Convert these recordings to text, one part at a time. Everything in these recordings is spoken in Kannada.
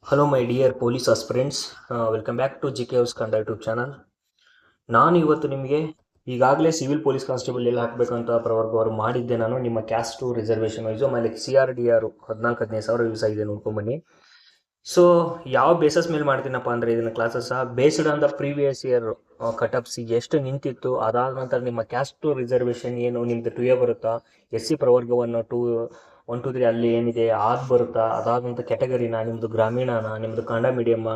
Hello my dear police aspirants, welcome back to G K House Kannada YouTube channel. ನಾನು ಇವತ್ತು ನಿಮಗೆ ಈಗಾಗಲೇ ಸಿವಿಲ್ ಪೊಲೀಸ್ ಕಾನ್ಸ್ಟೇಬಲ್ ಎಲ್ಲ ಹಾಕಬೇಕಂತ ಪ್ರವರ್ಗವರು ಮಾಡಿದ್ದೆ. ನಾನು ನಿಮ್ಮ ಕ್ಯಾಸ್ಟು ರಿಸರ್ವೇಷನ್ ವೈಸು ಆಮೇಲೆ CRDR 14-15 ಸಾವಿರ ಯೂಸ್ ಆಗಿದೆ, ನೋಡ್ಕೊಂಬನ್ನಿ. ಸೊ ಯಾವ ಬೇಸಸ್ ಮೇಲೆ ಮಾಡ್ತೀನಪ್ಪ ಅಂದರೆ ಇದನ್ನು classes based on the previous year cutoffs ಎಷ್ಟು ನಿಂತಿತ್ತು, ಅದಾದ ನಂತರ ನಿಮ್ಮ ಕ್ಯಾಸ್ಟು ರಿಸರ್ವೇಷನ್ ಏನು ನಿಮ್ಮದು 2A ಬರುತ್ತಾ, SC ಪ್ರವರ್ಗವನ್ನು 1, 2, 3 ಅಲ್ಲಿ ಏನಿದೆ ಅದು ಬರುತ್ತಾ, ಅದಾದ ನಂತರ ಕ್ಯಾಟಗರಿನ ನಿಮ್ಮದು ಗ್ರಾಮೀಣನ ನಿಮ್ಮದು ಕನ್ನಡ ಮೀಡಿಯಮ್ಮ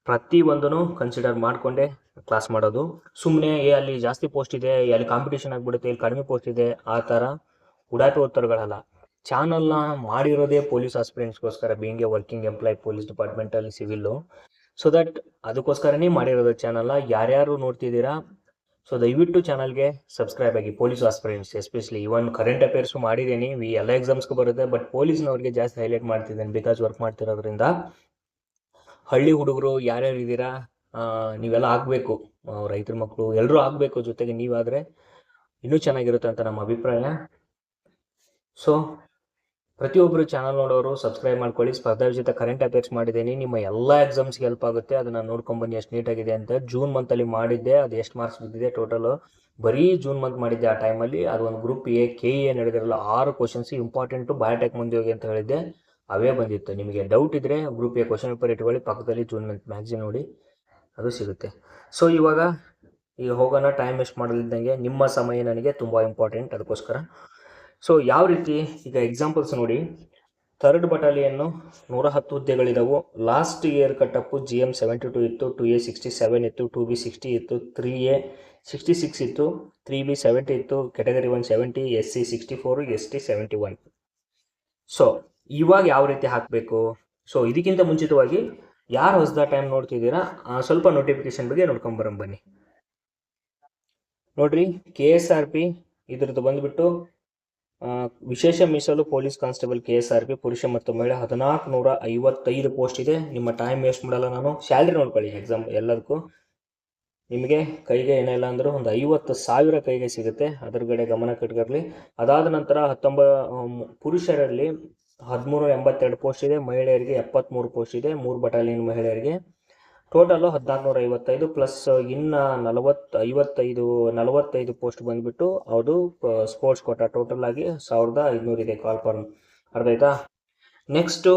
ಪ್ರತಿಯೊಂದೂ ಕನ್ಸಿಡರ್ ಮಾಡಿಕೊಂಡೆ ಕ್ಲಾಸ್ ಮಾಡೋದು. ಸುಮ್ಮನೆ ಅಲ್ಲಿ ಜಾಸ್ತಿ ಪೋಸ್ಟ್ ಇದೆ, ಅಲ್ಲಿ ಕಾಂಪಿಟೇಷನ್ ಆಗಿಬಿಡುತ್ತೆ, ಇಲ್ಲಿ ಕಡಿಮೆ ಪೋಸ್ಟ್ ಇದೆ, ಆ ಥರ ಉಡಾಪೆ ಉತ್ತರಗಳಲ್ಲ. ಚಾನಲ್ನ ಮಾಡಿರೋದೇ ಪೊಲೀಸ್ ಆಸ್ಪಿರೆಂಟ್ಸ್ಗೋಸ್ಕರ, being a working employee police ಡಿಪಾರ್ಟ್ಮೆಂಟಲ್ಲಿ ಸಿವಿಲ್ಲು. ಸೊ ದಟ್ ಅದಕ್ಕೋಸ್ಕರನೇ ಮಾಡಿರೋದು ಚಾನಲ್ನ. ಯಾರ್ಯಾರು ನೋಡ್ತಿದ್ದೀರಾ, ಸೊ ದಯವಿಟ್ಟು ಚಾನಲ್ಗೆ ಸಬ್ಸ್ಕ್ರೈಬ್ ಆಗಿ. ಪೊಲೀಸ್ ಆಸ್ಪಿರೆಂಟ್ಸ್ ಎಸ್ಪೆಷಲಿ, ಇವನ್ ಕರೆಂಟ್ ಅಫೇರ್ಸು ಮಾಡಿದ್ದೀನಿ, ಎಲ್ಲ ಎಕ್ಸಾಮ್ಸ್ಗೂ ಬರುತ್ತೆ, ಬಟ್ ಪೊಲೀಸ್ನವ್ರಿಗೆ ಜಾಸ್ತಿ ಹೈಲೈಟ್ ಮಾಡ್ತಿದ್ದೇನೆ ಬಿಕಾಸ್ ವರ್ಕ್ ಮಾಡ್ತಿರೋದ್ರಿಂದ. ಹಳ್ಳಿ ಹುಡುಗರು ಯಾರ್ಯಾರು ಇದ್ದೀರಾ, ನೀವೆಲ್ಲ ಆಗಬೇಕು, ರೈತರ ಮಕ್ಕಳು ಎಲ್ಲರೂ ಆಗಬೇಕು, ಜೊತೆಗೆ ನೀವಾದರೆ ಇನ್ನೂ ಚೆನ್ನಾಗಿರುತ್ತೆ ಅಂತ ನಮ್ಮ ಅಭಿಪ್ರಾಯ. ಸೊ ಪ್ರತಿಯೊಬ್ಬರು ಚಾನಲ್ ನೋಡೋರು ಸಬ್ಸ್ಕ್ರೈಬ್ ಮಾಡ್ಕೊಳ್ಳಿ. ಸ್ಪರ್ಧಾ ವಿಜೇತ ಕರೆಂಟ್ ಅಫೇರ್ಸ್ ಮಾಡಿದ್ದೀನಿ, ನಿಮ್ಮ ಎಲ್ಲ ಎಕ್ಸಾಮ್ಸ್ಗೆ ಹೆಲ್ಪ್ ಆಗುತ್ತೆ. ಅದನ್ನು ನೋಡ್ಕೊಂಬನ್ನಿ ಎಷ್ಟು ನೀಟಾಗಿದೆ ಅಂತ. ಜೂನ್ ಮಂತಲ್ಲಿ ಮಾಡಿದ್ದೆ, ಅದು ಎಷ್ಟು ಮಾರ್ಕ್ಸ್ ಬಿದ್ದಿದೆ ಟೋಟಲು, ಬರೀ ಜೂನ್ ಮಂತ್ ಮಾಡಿದ್ದೆ. ಆ ಟೈಮಲ್ಲಿ ಅದು ಒಂದು group A KE ನಡೆದಿರಲ್ಲ, 6 questions important biotech ಮುಂದೆ ಹೋಗಿ ಅಂತ ಹೇಳಿದ್ದೆ, ಅವೇ ಬಂದಿತ್ತು. ನಿಮಗೆ ಡೌಟ್ ಇದ್ದರೆ ಗ್ರೂಪ್ ಎ ಕ್ವಶನ್ ಪೇಪರ್ ಇಟ್ಕೊಳ್ಳಿ, ಪಕ್ಕದಲ್ಲಿ ಜೂನ್ ಮಂತ್ ಮ್ಯಾಗ್ಝಿನ್ ನೋಡಿ, ಅದು ಸಿಗುತ್ತೆ. ಸೊ ಇವಾಗ ಈಗ ಹೋಗೋಣ, ಟೈಮ್ ವೇಸ್ಟ್ ಮಾಡಲಿದ್ದಂಗೆ. ನಿಮ್ಮ ಸಮಯ ನನಗೆ ತುಂಬ ಇಂಪಾರ್ಟೆಂಟ್, ಅದಕ್ಕೋಸ್ಕರ. ಸೊ ಯಾವ ರೀತಿ, ಈಗ ಎಕ್ಸಾಂಪಲ್ಸ್ ನೋಡಿ. 3rd ಬಟಾಲಿಯನ್ನು 110 ಹುದ್ದೆಗಳಿದವು. ಲಾಸ್ಟ್ ಇಯರ್ ಕಟ್ಟಪ್ಪು GM 72 ಇತ್ತು, 2A 67 ಇತ್ತು, 2B 60 ಇತ್ತು, 3A 66 ಇತ್ತು, 3B 70 ಇತ್ತು, ಕ್ಯಾಟಗರಿ 1 70, SC 64, ST 71. ಸೊ ಇವಾಗ ಯಾವ ರೀತಿ ಹಾಕಬೇಕು? ಸೊ ಇದಕ್ಕಿಂತ ಮುಂಚಿತವಾಗಿ ಯಾರು ಹೊಸದ ಟೈಮ್ ನೋಡ್ತಿದ್ದೀರಾ, ಸ್ವಲ್ಪ ನೋಟಿಫಿಕೇಶನ್ ಬಗ್ಗೆ ನೋಡ್ಕೊಂಬರೋಣ ಬನ್ನಿ. ನೋಡ್ರಿ, KSRP ಇದ್ರದ್ದು ಬಂದುಬಿಟ್ಟು ವಿಶೇಷ ಮೀಸಲು ಪೊಲೀಸ್ ಕಾನ್ಸ್ಟೇಬಲ್ KSRP ಪುರುಷ ಮತ್ತು ಮಹಿಳೆ 1455 ಪೋಸ್ಟ್ ಇದೆ. ನಿಮ್ಮ ಟೈಮ್ ವೇಸ್ಟ್ ಮಾಡಲ್ಲ ನಾನು. ಸ್ಯಾಲ್ರಿ ನೋಡ್ಕೊಳ್ಳಿ, ಎಕ್ಸಾಮ್ ಎಲ್ಲದಕ್ಕೂ ನಿಮಗೆ ಕೈಗೆ ಏನಿಲ್ಲ ಅಂದರೂ ಒಂದು 50,000 ಕೈಗೆ ಸಿಗುತ್ತೆ, ಅದ್ರ ಕಡೆ ಗಮನ ಕಟ್ಗಿರಲಿ. ಅದಾದ ನಂತರ ಪುರುಷರಲ್ಲಿ 1382 ಪೋಸ್ಟ್ ಇದೆ, ಮಹಿಳೆಯರಿಗೆ 73 ಪೋಸ್ಟ್ ಇದೆ, 3 ಬಟಾಲಿಯನ್ ಮಹಿಳೆಯರಿಗೆ. ಟೋಟಲು 1455 ಪ್ಲಸ್ ಇನ್ನು 45 ಪೋಸ್ಟ್ ಬಂದುಬಿಟ್ಟು ಅದು ಸ್ಪೋರ್ಟ್ಸ್ ಕೋಟ. ಟೋಟಲ್ ಆಗಿ 1500 ಇದೆ ಕಾಲ್ ಫಾರ್ಮ್, ಅರ್ಥ ಆಯ್ತಾ? ನೆಕ್ಸ್ಟು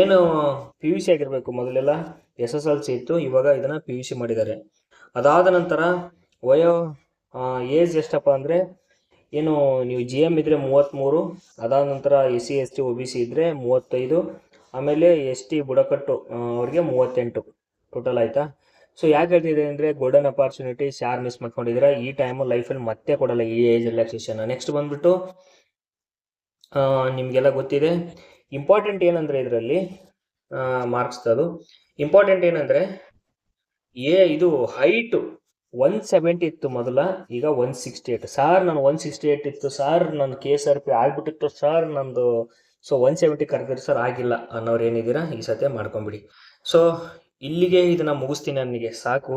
ಏನು PUC ಆಗಿರಬೇಕು, ಮೊದಲೆಲ್ಲ SSLC ಇತ್ತು, ಇವಾಗ ಇದನ್ನು PUC ಮಾಡಿದ್ದಾರೆ. ಅದಾದ ನಂತರ ಏಜ್ ಎಷ್ಟಪ್ಪ ಅಂದರೆ, ಏನು ನೀವು GM ಇದ್ದರೆ 33, ಅದಾದ ನಂತರ SC ST OBC ಇದ್ದರೆ 35, ಆಮೇಲೆ ST ಬುಡಕಟ್ಟು ಅವ್ರಿಗೆ 38 ಟೋಟಲ್, ಆಯಿತಾ? ಸೊ ಯಾಕೆ ಹೇಳ್ತಿದೆ ಅಂದರೆ, ಗೋಲ್ಡನ್ ಅಪಾರ್ಚುನಿಟೀಸ್ ಯಾರು ಮಿಸ್ ಮಾಡ್ಕೊಂಡಿದ್ದೀರಾ, ಈ ಟೈಮು ಲೈಫಲ್ಲಿ ಮತ್ತೆ ಕೊಡಲ್ಲ ಈ ಏಜ್ ರಿಲ್ಯಾಕ್ಸೇಷನ್. ನೆಕ್ಸ್ಟ್ ಬಂದುಬಿಟ್ಟು ನಿಮಗೆಲ್ಲ ಗೊತ್ತಿದೆ, ಇಂಪಾರ್ಟೆಂಟ್ ಏನಂದರೆ ಇದರಲ್ಲಿ ಮಾರ್ಕ್ಸ್ ಅದು ಇಂಪಾರ್ಟೆಂಟ್ ಏನಂದರೆ, ಇದು ಹೈಟು 170 ಇತ್ತು ಮೊದಲ, ಈಗ 168. ಸಾರ್ ನಾನು 168 ಇತ್ತು ಸಾರ್, ನನ್ನ KSRP ಆಗ್ಬಿಟ್ಟಿತ್ತು ಸಾರ್ ನಂದು, ಸೊ 170 ಕರೆದಿರಿ ಸರ್, ಆಗಿಲ್ಲ ಅನ್ನೋರು ಏನಿದ್ದೀರಾ ಈ ಸತಿ ಮಾಡ್ಕೊಂಬಿಡಿ. ಸೊ ಇಲ್ಲಿಗೆ ಇದನ್ನು ಮುಗಿಸ್ತೀನಿ, ನನಗೆ ಸಾಕು,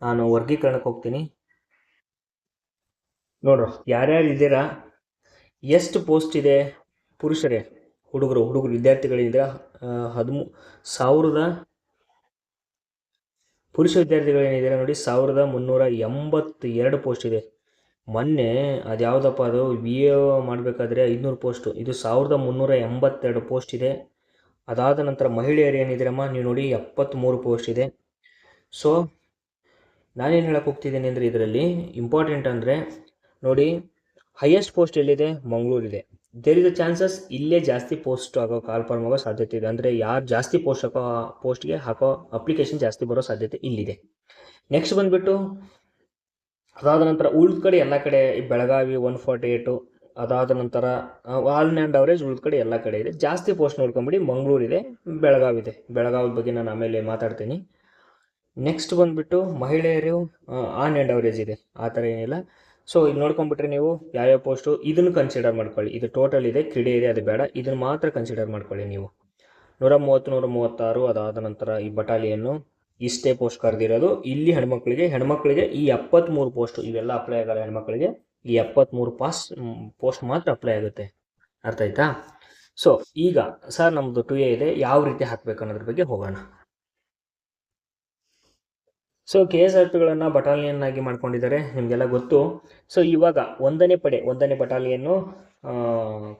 ನಾನು ವರ್ಗೀಕರಣಕ್ಕೆ ಹೋಗ್ತೀನಿ. ನೋಡ್ರಿ, ಯಾರ್ಯಾರು ಇದ್ದೀರಾ, ಎಷ್ಟು ಪೋಸ್ಟ್ ಇದೆ ಪುರುಷರೇ, ಹುಡುಗರು ವಿದ್ಯಾರ್ಥಿಗಳಿದ್ದೀರಾ, 13,000 ಪುರುಷ ವಿದ್ಯಾರ್ಥಿಗಳೇನಿದ್ದೀರಾ ನೋಡಿ, 1382 ಪೋಸ್ಟ್ ಇದೆ. ಮೊನ್ನೆ ಅದು ಯಾವುದಪ್ಪ, ಅದು VA ಮಾಡಬೇಕಾದ್ರೆ 500 ಪೋಸ್ಟು, ಇದು 1382 ಪೋಸ್ಟ್ ಇದೆ. ಅದಾದ ನಂತರ ಮಹಿಳೆಯರು ಏನಿದ್ದೀರಮ್ಮ ನೀವು ನೋಡಿ, 73 ಪೋಸ್ಟ್ ಇದೆ. ಸೊ ನಾನೇನು ಹೇಳಕ್ಕೆ ಹೋಗ್ತಿದ್ದೀನಿ ಅಂದರೆ, ಇದರಲ್ಲಿ ಇಂಪಾರ್ಟೆಂಟ್ ಅಂದರೆ ನೋಡಿ, ಹೈಯೆಸ್ಟ್ ಪೋಸ್ಟ್ ಎಲ್ಲಿದೆ, ಮಂಗಳೂರಿದೆ. ದೇರ್ ಇಸ್ ಅ ಚಾನ್ಸಸ್ ಇಲ್ಲೇ ಜಾಸ್ತಿ ಪೋಸ್ಟ್ ಆಗೋ ಕಾಲ್ ಫಾರ್ಮ್ ಆಗೋ ಸಾಧ್ಯತೆ ಇದೆ. ಅಂದರೆ ಯಾರು ಜಾಸ್ತಿ ಪೋಸ್ಟ್ಗೆ ಹಾಕೋ ಅಪ್ಲಿಕೇಶನ್ ಜಾಸ್ತಿ ಬರೋ ಸಾಧ್ಯತೆ ಇಲ್ಲಿದೆ. ನೆಕ್ಸ್ಟ್ ಬಂದುಬಿಟ್ಟು ಅದಾದ ನಂತರ ಉಳಿದ ಕಡೆ ಎಲ್ಲ ಕಡೆ ಬೆಳಗಾವಿ 148, ಅದಾದ ನಂತರ ಆಲ್ ಆ್ಯಂಡ್ ಅವರೇಜ್ ಉಳಿದ ಕಡೆ ಎಲ್ಲ ಕಡೆ ಇದೆ. ಜಾಸ್ತಿ ಪೋಸ್ಟ್ ನೋಡ್ಕೊಂಬಿಡಿ, ಮಂಗಳೂರಿದೆ, ಬೆಳಗಾವಿದೆ. ಬೆಳಗಾವಿ ಬಗ್ಗೆ ನಾನು ಆಮೇಲೆ ಮಾತಾಡ್ತೀನಿ. ನೆಕ್ಸ್ಟ್ ಬಂದುಬಿಟ್ಟು ಮಹಿಳೆಯರು ಆನ್ ಆ್ಯಂಡ್ ಅವರೇಜ್ ಇದೆ, ಆ ಥರ ಏನಿಲ್ಲ. ಸೊ ಇಲ್ಲಿ ನೋಡ್ಕೊಂಬಿಟ್ರೆ ನೀವು ಯಾವ್ಯಾವ ಪೋಸ್ಟು, ಇದನ್ನು ಕನ್ಸಿಡರ್ ಮಾಡ್ಕೊಳ್ಳಿ. ಇದು ಟೋಟಲ್ ಇದೆ, ಕ್ರೀಡೆ ಇದೆ, ಅದು ಬೇಡ, ಇದನ್ನು ಮಾತ್ರ ಕನ್ಸಿಡರ್ ಮಾಡ್ಕೊಳ್ಳಿ ನೀವು. 130, 136, ಅದಾದ ನಂತರ ಈ ಬಟಾಲಿಯನ್ನು ಇಷ್ಟೇ ಪೋಸ್ಟ್ ಕರೆದಿರೋದು. ಇಲ್ಲಿ ಹೆಣ್ಮಕ್ಳಿಗೆ ಈ 73 ಪೋಸ್ಟು ಇವೆಲ್ಲ ಅಪ್ಲೈ ಆಗಲ್ಲ. ಹೆಣ್ಮಕ್ಳಿಗೆ ಈ 73 ಪೋಸ್ಟ್ ಮಾತ್ರ ಅಪ್ಲೈ ಆಗುತ್ತೆ, ಅರ್ಥ ಆಯ್ತಾ? ಸೊ ಈಗ ಸರ್ ನಮ್ಮದು 2A ಇದೆ, ಯಾವ ರೀತಿ ಹಾಕಬೇಕು ಅನ್ನೋದ್ರ ಬಗ್ಗೆ ಹೋಗೋಣ. ಸೊ KSRPಗಳನ್ನು ಬಟಾಲಿಯನ್ ಆಗಿ ಮಾಡ್ಕೊಂಡಿದ್ದಾರೆ, ನಿಮಗೆಲ್ಲ ಗೊತ್ತು. ಸೊ ಇವಾಗ 1ನೇ ಬಟಾಲಿಯನ್ನು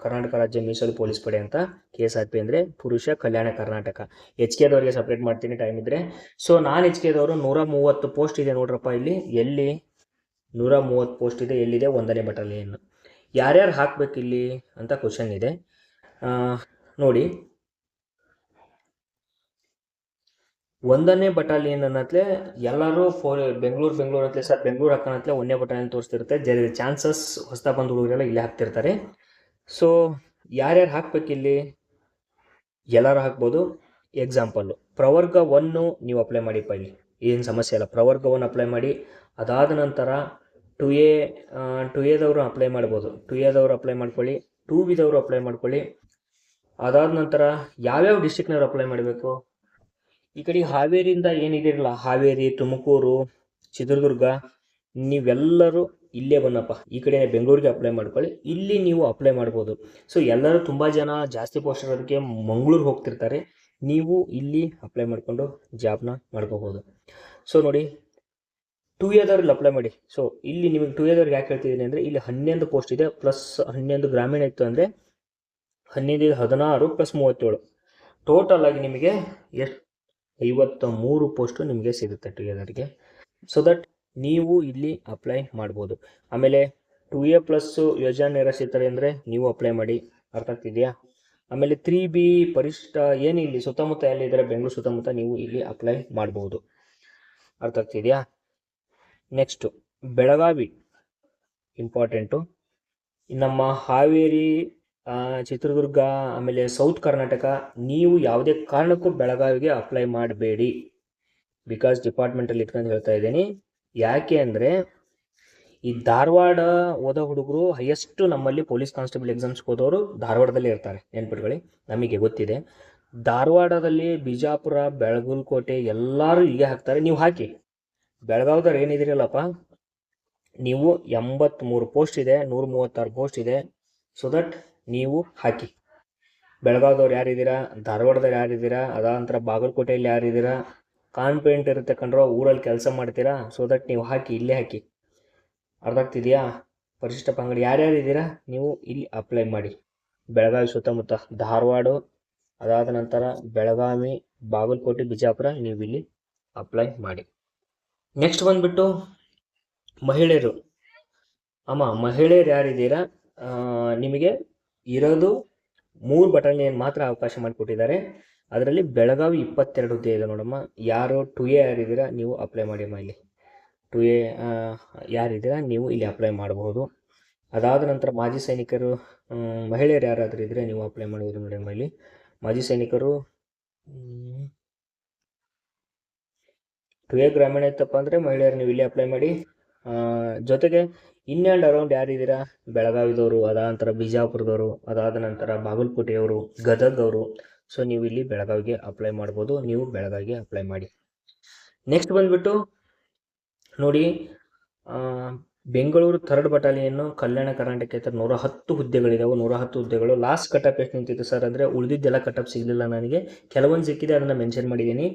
ಕರ್ನಾಟಕ ರಾಜ್ಯ ಮೀಸಲು ಪೊಲೀಸ್ ಪಡೆ ಅಂತ. KSRP ಅಂದರೆ ಪುರುಷ ಕಲ್ಯಾಣ ಕರ್ನಾಟಕ. HKದವರಿಗೆ ಸಪ್ರೇಟ್ ಮಾಡ್ತೀನಿ ಟೈಮ್ ಇದ್ದರೆ. ಸೊ ನಾನು HKದವರು 130 ಪೋಸ್ಟ್ ಇದೆ ನೋಡ್ರಪ್ಪ ಇಲ್ಲಿ. ಎಲ್ಲಿ 130 ಪೋಸ್ಟ್ ಇದೆ, ಎಲ್ಲಿದೆ 1ನೇ ಬಟಾಲಿಯನ್. ಯಾರ್ಯಾರು ಹಾಕ್ಬೇಕು ಇಲ್ಲಿ ಅಂತ ಕ್ವಶನ್ ಇದೆ. ನೋಡಿ, 1ನೇ ಬಟಾಲಿಯನ್ ಅನ್ನತ್ಲೆ ಎಲ್ಲರೂ ಬೆಂಗಳೂರು ಅಂತಲೇ ಸರ್ ಬೆಂಗಳೂರು ಹಾಕೋಣತ್ಲೆ 1ನೇ ಬಟಾಲಿಯನ್ ತೋರಿಸ್ತಿರುತ್ತೆ. ಚಾನ್ಸಸ್ ಹೊಸ ಬಂದು ಹುಡುಗರೆಲ್ಲ ಇಲ್ಲೇ ಹಾಕ್ತಿರ್ತಾರೆ. ಸೊ ಯಾರ್ಯಾರು ಹಾಕ್ಬೇಕು ಇಲ್ಲಿ, ಎಲ್ಲರೂ ಹಾಕ್ಬೋದು. ಎಕ್ಸಾಂಪಲ್ಲು ಪ್ರವರ್ಗ 1 ನೀವು ಅಪ್ಲೈ ಮಾಡಿಪ್ಪ, ಇಲ್ಲಿ ಏನು ಸಮಸ್ಯೆ ಇಲ್ಲ. ಪ್ರವರ್ಗ 1 ಅಪ್ಲೈ ಮಾಡಿ. ಅದಾದ ನಂತರ 2A ದವರು ಅಪ್ಲೈ ಮಾಡ್ಬೋದು. 2Aದವರು ಅಪ್ಲೈ ಮಾಡ್ಕೊಳ್ಳಿ. 2Bದವರು ಅಪ್ಲೈ ಮಾಡ್ಕೊಳ್ಳಿ. ಅದಾದ ನಂತರ ಯಾವ್ಯಾವ ಡಿಸ್ಟಿಕ್ನವ್ರು ಅಪ್ಲೈ ಮಾಡಬೇಕು, ಈ ಕಡೆ ಹಾವೇರಿಯಿಂದ ಏನಿದಿರಲ್ಲ, ಹಾವೇರಿ, ತುಮಕೂರು, ಚಿತ್ರದುರ್ಗ, ನೀವೆಲ್ಲರೂ ಇಲ್ಲೇ ಬನ್ನಪ್ಪ, ಈ ಕಡೆ ಬೆಂಗಳೂರಿಗೆ ಅಪ್ಲೈ ಮಾಡ್ಕೊಳ್ಳಿ. ಇಲ್ಲಿ ನೀವು ಅಪ್ಲೈ ಮಾಡ್ಬೋದು. ಸೊ ಎಲ್ಲರೂ ತುಂಬ ಜನ ಜಾಸ್ತಿ ಪೋಸ್ಟ್ ಇರೋದಕ್ಕೆ ಮಂಗಳೂರು ಹೋಗ್ತಿರ್ತಾರೆ. ನೀವು ಇಲ್ಲಿ ಅಪ್ಲೈ ಮಾಡಿಕೊಂಡು ಜಾಬ್ನ ಮಾಡ್ಕೋಬೋದು. ಸೊ ನೋಡಿ, 2Aದವ್ರಿಗೆ ಅಪ್ಲೈ ಮಾಡಿ. ಸೊ ಇಲ್ಲಿ ನಿಮಗೆ 2Aದವ್ರಿಗೆ ಯಾಕೆ ಹೇಳ್ತಿದ್ದೀನಿ ಅಂದರೆ, ಇಲ್ಲಿ 11 ಪೋಸ್ಟ್ ಇದೆ, ಪ್ಲಸ್ 11 ಗ್ರಾಮೀಣ ಇತ್ತು ಅಂದರೆ 11, 16 ಪ್ಲಸ್ 37 ಟೋಟಲ್ ಆಗಿ ನಿಮಗೆ ಎಷ್ಟು 53 ಪೋಸ್ಟು ನಿಮಗೆ ಸಿಗುತ್ತೆ 2Aದವರಿಗೆ. ಸೊ ದಟ್ ನೀವು ಇಲ್ಲಿ ಅಪ್ಲೈ ಮಾಡ್ಬೋದು. ಆಮೇಲೆ 2A ಪ್ಲಸ್ ಯೋಜನಾ ನಿರಾಶ್ರಿತರೆ ಅಂದರೆ ನೀವು ಅಪ್ಲೈ ಮಾಡಿ. ಅರ್ಥ ಆಗ್ತಿದೆಯಾ? ಆಮೇಲೆ 3B ಪರಿಷ್ಠ ಏನು ಇಲ್ಲಿ ಸುತ್ತಮುತ್ತ ಎಲ್ಲಿದ್ದಾರೆ, ಬೆಂಗಳೂರು ಸುತ್ತಮುತ್ತ ನೀವು ಇಲ್ಲಿ ಅಪ್ಲೈ ಮಾಡ್ಬೋದು. ಅರ್ಥ ಆಗ್ತಿದೆಯಾ? Next Belagavi important. ನಮ್ಮ ಹಾವೇರಿ, ಚಿತ್ರದುರ್ಗ, ಆಮೇಲೆ ಸೌತ್ ಕರ್ನಾಟಕ, ನೀವು ಯಾವುದೇ ಕಾರಣಕ್ಕೂ ಬೆಳಗಾವಿಗೆ ಅಪ್ಲೈ ಮಾಡಬೇಡಿ. ಬಿಕಾಸ್ ಡಿಪಾರ್ಟ್ಮೆಂಟಲ್ಲಿ ಇಟ್ಕೊಂಡು ಹೇಳ್ತಾ ಇದ್ದೀನಿ. ಯಾಕೆ ಅಂದರೆ, ಈ ಧಾರವಾಡ ಓದೋ ಹುಡುಗರು ಹೈಯೆಸ್ಟು ನಮ್ಮಲ್ಲಿ ಪೊಲೀಸ್ ಕಾನ್ಸ್ಟೇಬಲ್ ಎಕ್ಸಾಮ್ಸ್ಗೆ ಹೋದವರು ಧಾರವಾಡದಲ್ಲೇ ಇರ್ತಾರೆ. ನೆನ್ಪಿಟ್ಕೊಳ್ಳಿ, ನಮಗೆ ಗೊತ್ತಿದೆ. ಧಾರವಾಡದಲ್ಲಿ ಬಿಜಾಪುರ, ಬೆಳಗಲಕೋಟೆ ಎಲ್ಲರೂ ಹೀಗೆ ಹಾಕ್ತಾರೆ. ನೀವು ಹಾಕಿ. ಬೆಳಗಾವ್ದವ್ರು ಏನಿದಿರಲ್ಲಪ್ಪ, ನೀವು 83 ಪೋಸ್ಟ್ ಇದೆ, 136 ಪೋಸ್ಟ್ ಇದೆ. ಸೊ ದಟ್ ನೀವು ಹಾಕಿ. ಬೆಳಗಾವ್ದವ್ರು ಯಾರಿದ್ದೀರಾ, ಧಾರವಾಡದವ್ರು ಯಾರಿದ್ದೀರಾ, ಅದಾದ ನಂತರ ಬಾಗಲಕೋಟೆಯಲ್ಲಿ ಯಾರಿದ್ದೀರಾ, ಕಾನ್ಫಿಡೆಂಟ್ ಇರುತ್ತೆ ಕಂಡ್ರೋ, ಊರಲ್ಲಿ ಕೆಲಸ ಮಾಡ್ತೀರಾ. ಸೊ ದಟ್ ನೀವು ಹಾಕಿ, ಇಲ್ಲೇ ಹಾಕಿ. ಅರ್ಥ ಆಗ್ತಿದೆಯಾ? ಪರಿಶಿಷ್ಟ ಪಂಗಡ ಯಾರ್ಯಾರು ಇದ್ದೀರಾ ನೀವು ಇಲ್ಲಿ ಅಪ್ಲೈ ಮಾಡಿ. ಬೆಳಗಾವಿ ಸುತ್ತಮುತ್ತ, ಧಾರವಾಡ, ಅದಾದ ನಂತರ ಬೆಳಗಾವಿ, ಬಾಗಲಕೋಟೆ, ಬಿಜಾಪುರ, ನೀವು ಇಲ್ಲಿ ಅಪ್ಲೈ ಮಾಡಿ. ನೆಕ್ಸ್ಟ್ ಬಂದುಬಿಟ್ಟು ಮಹಿಳೆಯರು. ಮಹಿಳೆಯರು ಯಾರಿದ್ದೀರಾ, ನಿಮಗೆ ಇರೋದು 3 ಬಟಾಲಿಯನ್ ಮಾತ್ರ ಅವಕಾಶ ಮಾಡಿಕೊಟ್ಟಿದ್ದಾರೆ. ಅದರಲ್ಲಿ ಬೆಳಗಾವಿ 22 ಹುದ್ದೆ ಇದೆ ನೋಡಮ್ಮ. ಯಾರು 2A ಯಾರಿದ್ದೀರಾ ನೀವು ಅಪ್ಲೈ ಮಾಡಿ ಅಮ್ಮ. ಇಲ್ಲಿ 2A ಯಾರಿದ್ದೀರಾ ನೀವು ಇಲ್ಲಿ ಅಪ್ಲೈ ಮಾಡಬಹುದು. ಅದಾದ ನಂತರ ಮಾಜಿ ಸೈನಿಕರು, ಮಹಿಳೆಯರು ಯಾರಾದರೂ ಇದ್ದರೆ ನೀವು ಅಪ್ಲೈ ಮಾಡ್ಬೋದು ನೋಡಿ ಅಮ್ಮ. ಇಲ್ಲಿ ಮಾಜಿ ಸೈನಿಕರು 2A ಗ್ರಾಮೀಣ ಇತ್ತಪ್ಪ ಅಂದರೆ ಮಹಿಳೆಯರು ನೀವು ಇಲ್ಲಿ ಅಪ್ಲೈ ಮಾಡಿ. ಜೊತೆಗೆ ಇನ್ ಆ್ಯಂಡ್ ಅರೌಂಡ್ ಯಾರಿದ್ದೀರಾ, ಬೆಳಗಾವಿದವರು, ಅದಾದ ನಂತರ ಬಿಜಾಪುರದವರು, ಅದಾದ ನಂತರ ಬಾಗಲಕೋಟೆಯವರು, ಗದಗವರು. ಸೊ ನೀವು ಇಲ್ಲಿ ಬೆಳಗಾವಿಗೆ ಅಪ್ಲೈ ಮಾಡ್ಬೋದು. ನೀವು ಬೆಳಗಾವಿಗೆ ಅಪ್ಲೈ ಮಾಡಿ. ನೆಕ್ಸ್ಟ್ ಬಂದುಬಿಟ್ಟು ನೋಡಿ, ಬೆಂಗಳೂರು 3rd ಬಟಾಲಿಯನ್ನು ಕಲ್ಯಾಣ ಕರ್ನಾಟಕ 110 ಹುದ್ದೆಗಳಿದಾವೆ. 110 ಹುದ್ದೆಗಳು. ಲಾಸ್ಟ್ ಕಟಪ್ ಎಷ್ಟು ನಿಂತಿತ್ತು ಸರ್ ಅಂದರೆ, ಉಳಿದಿದ್ದೆಲ್ಲ ಕಟಪ್ ಸಿಗಲಿಲ್ಲ ನನಗೆ, ಕೆಲವೊಂದು ಸಿಕ್ಕಿದೆ, ಅದನ್ನು ಮೆನ್ಷನ್ ಮಾಡಿದ್ದೀನಿ.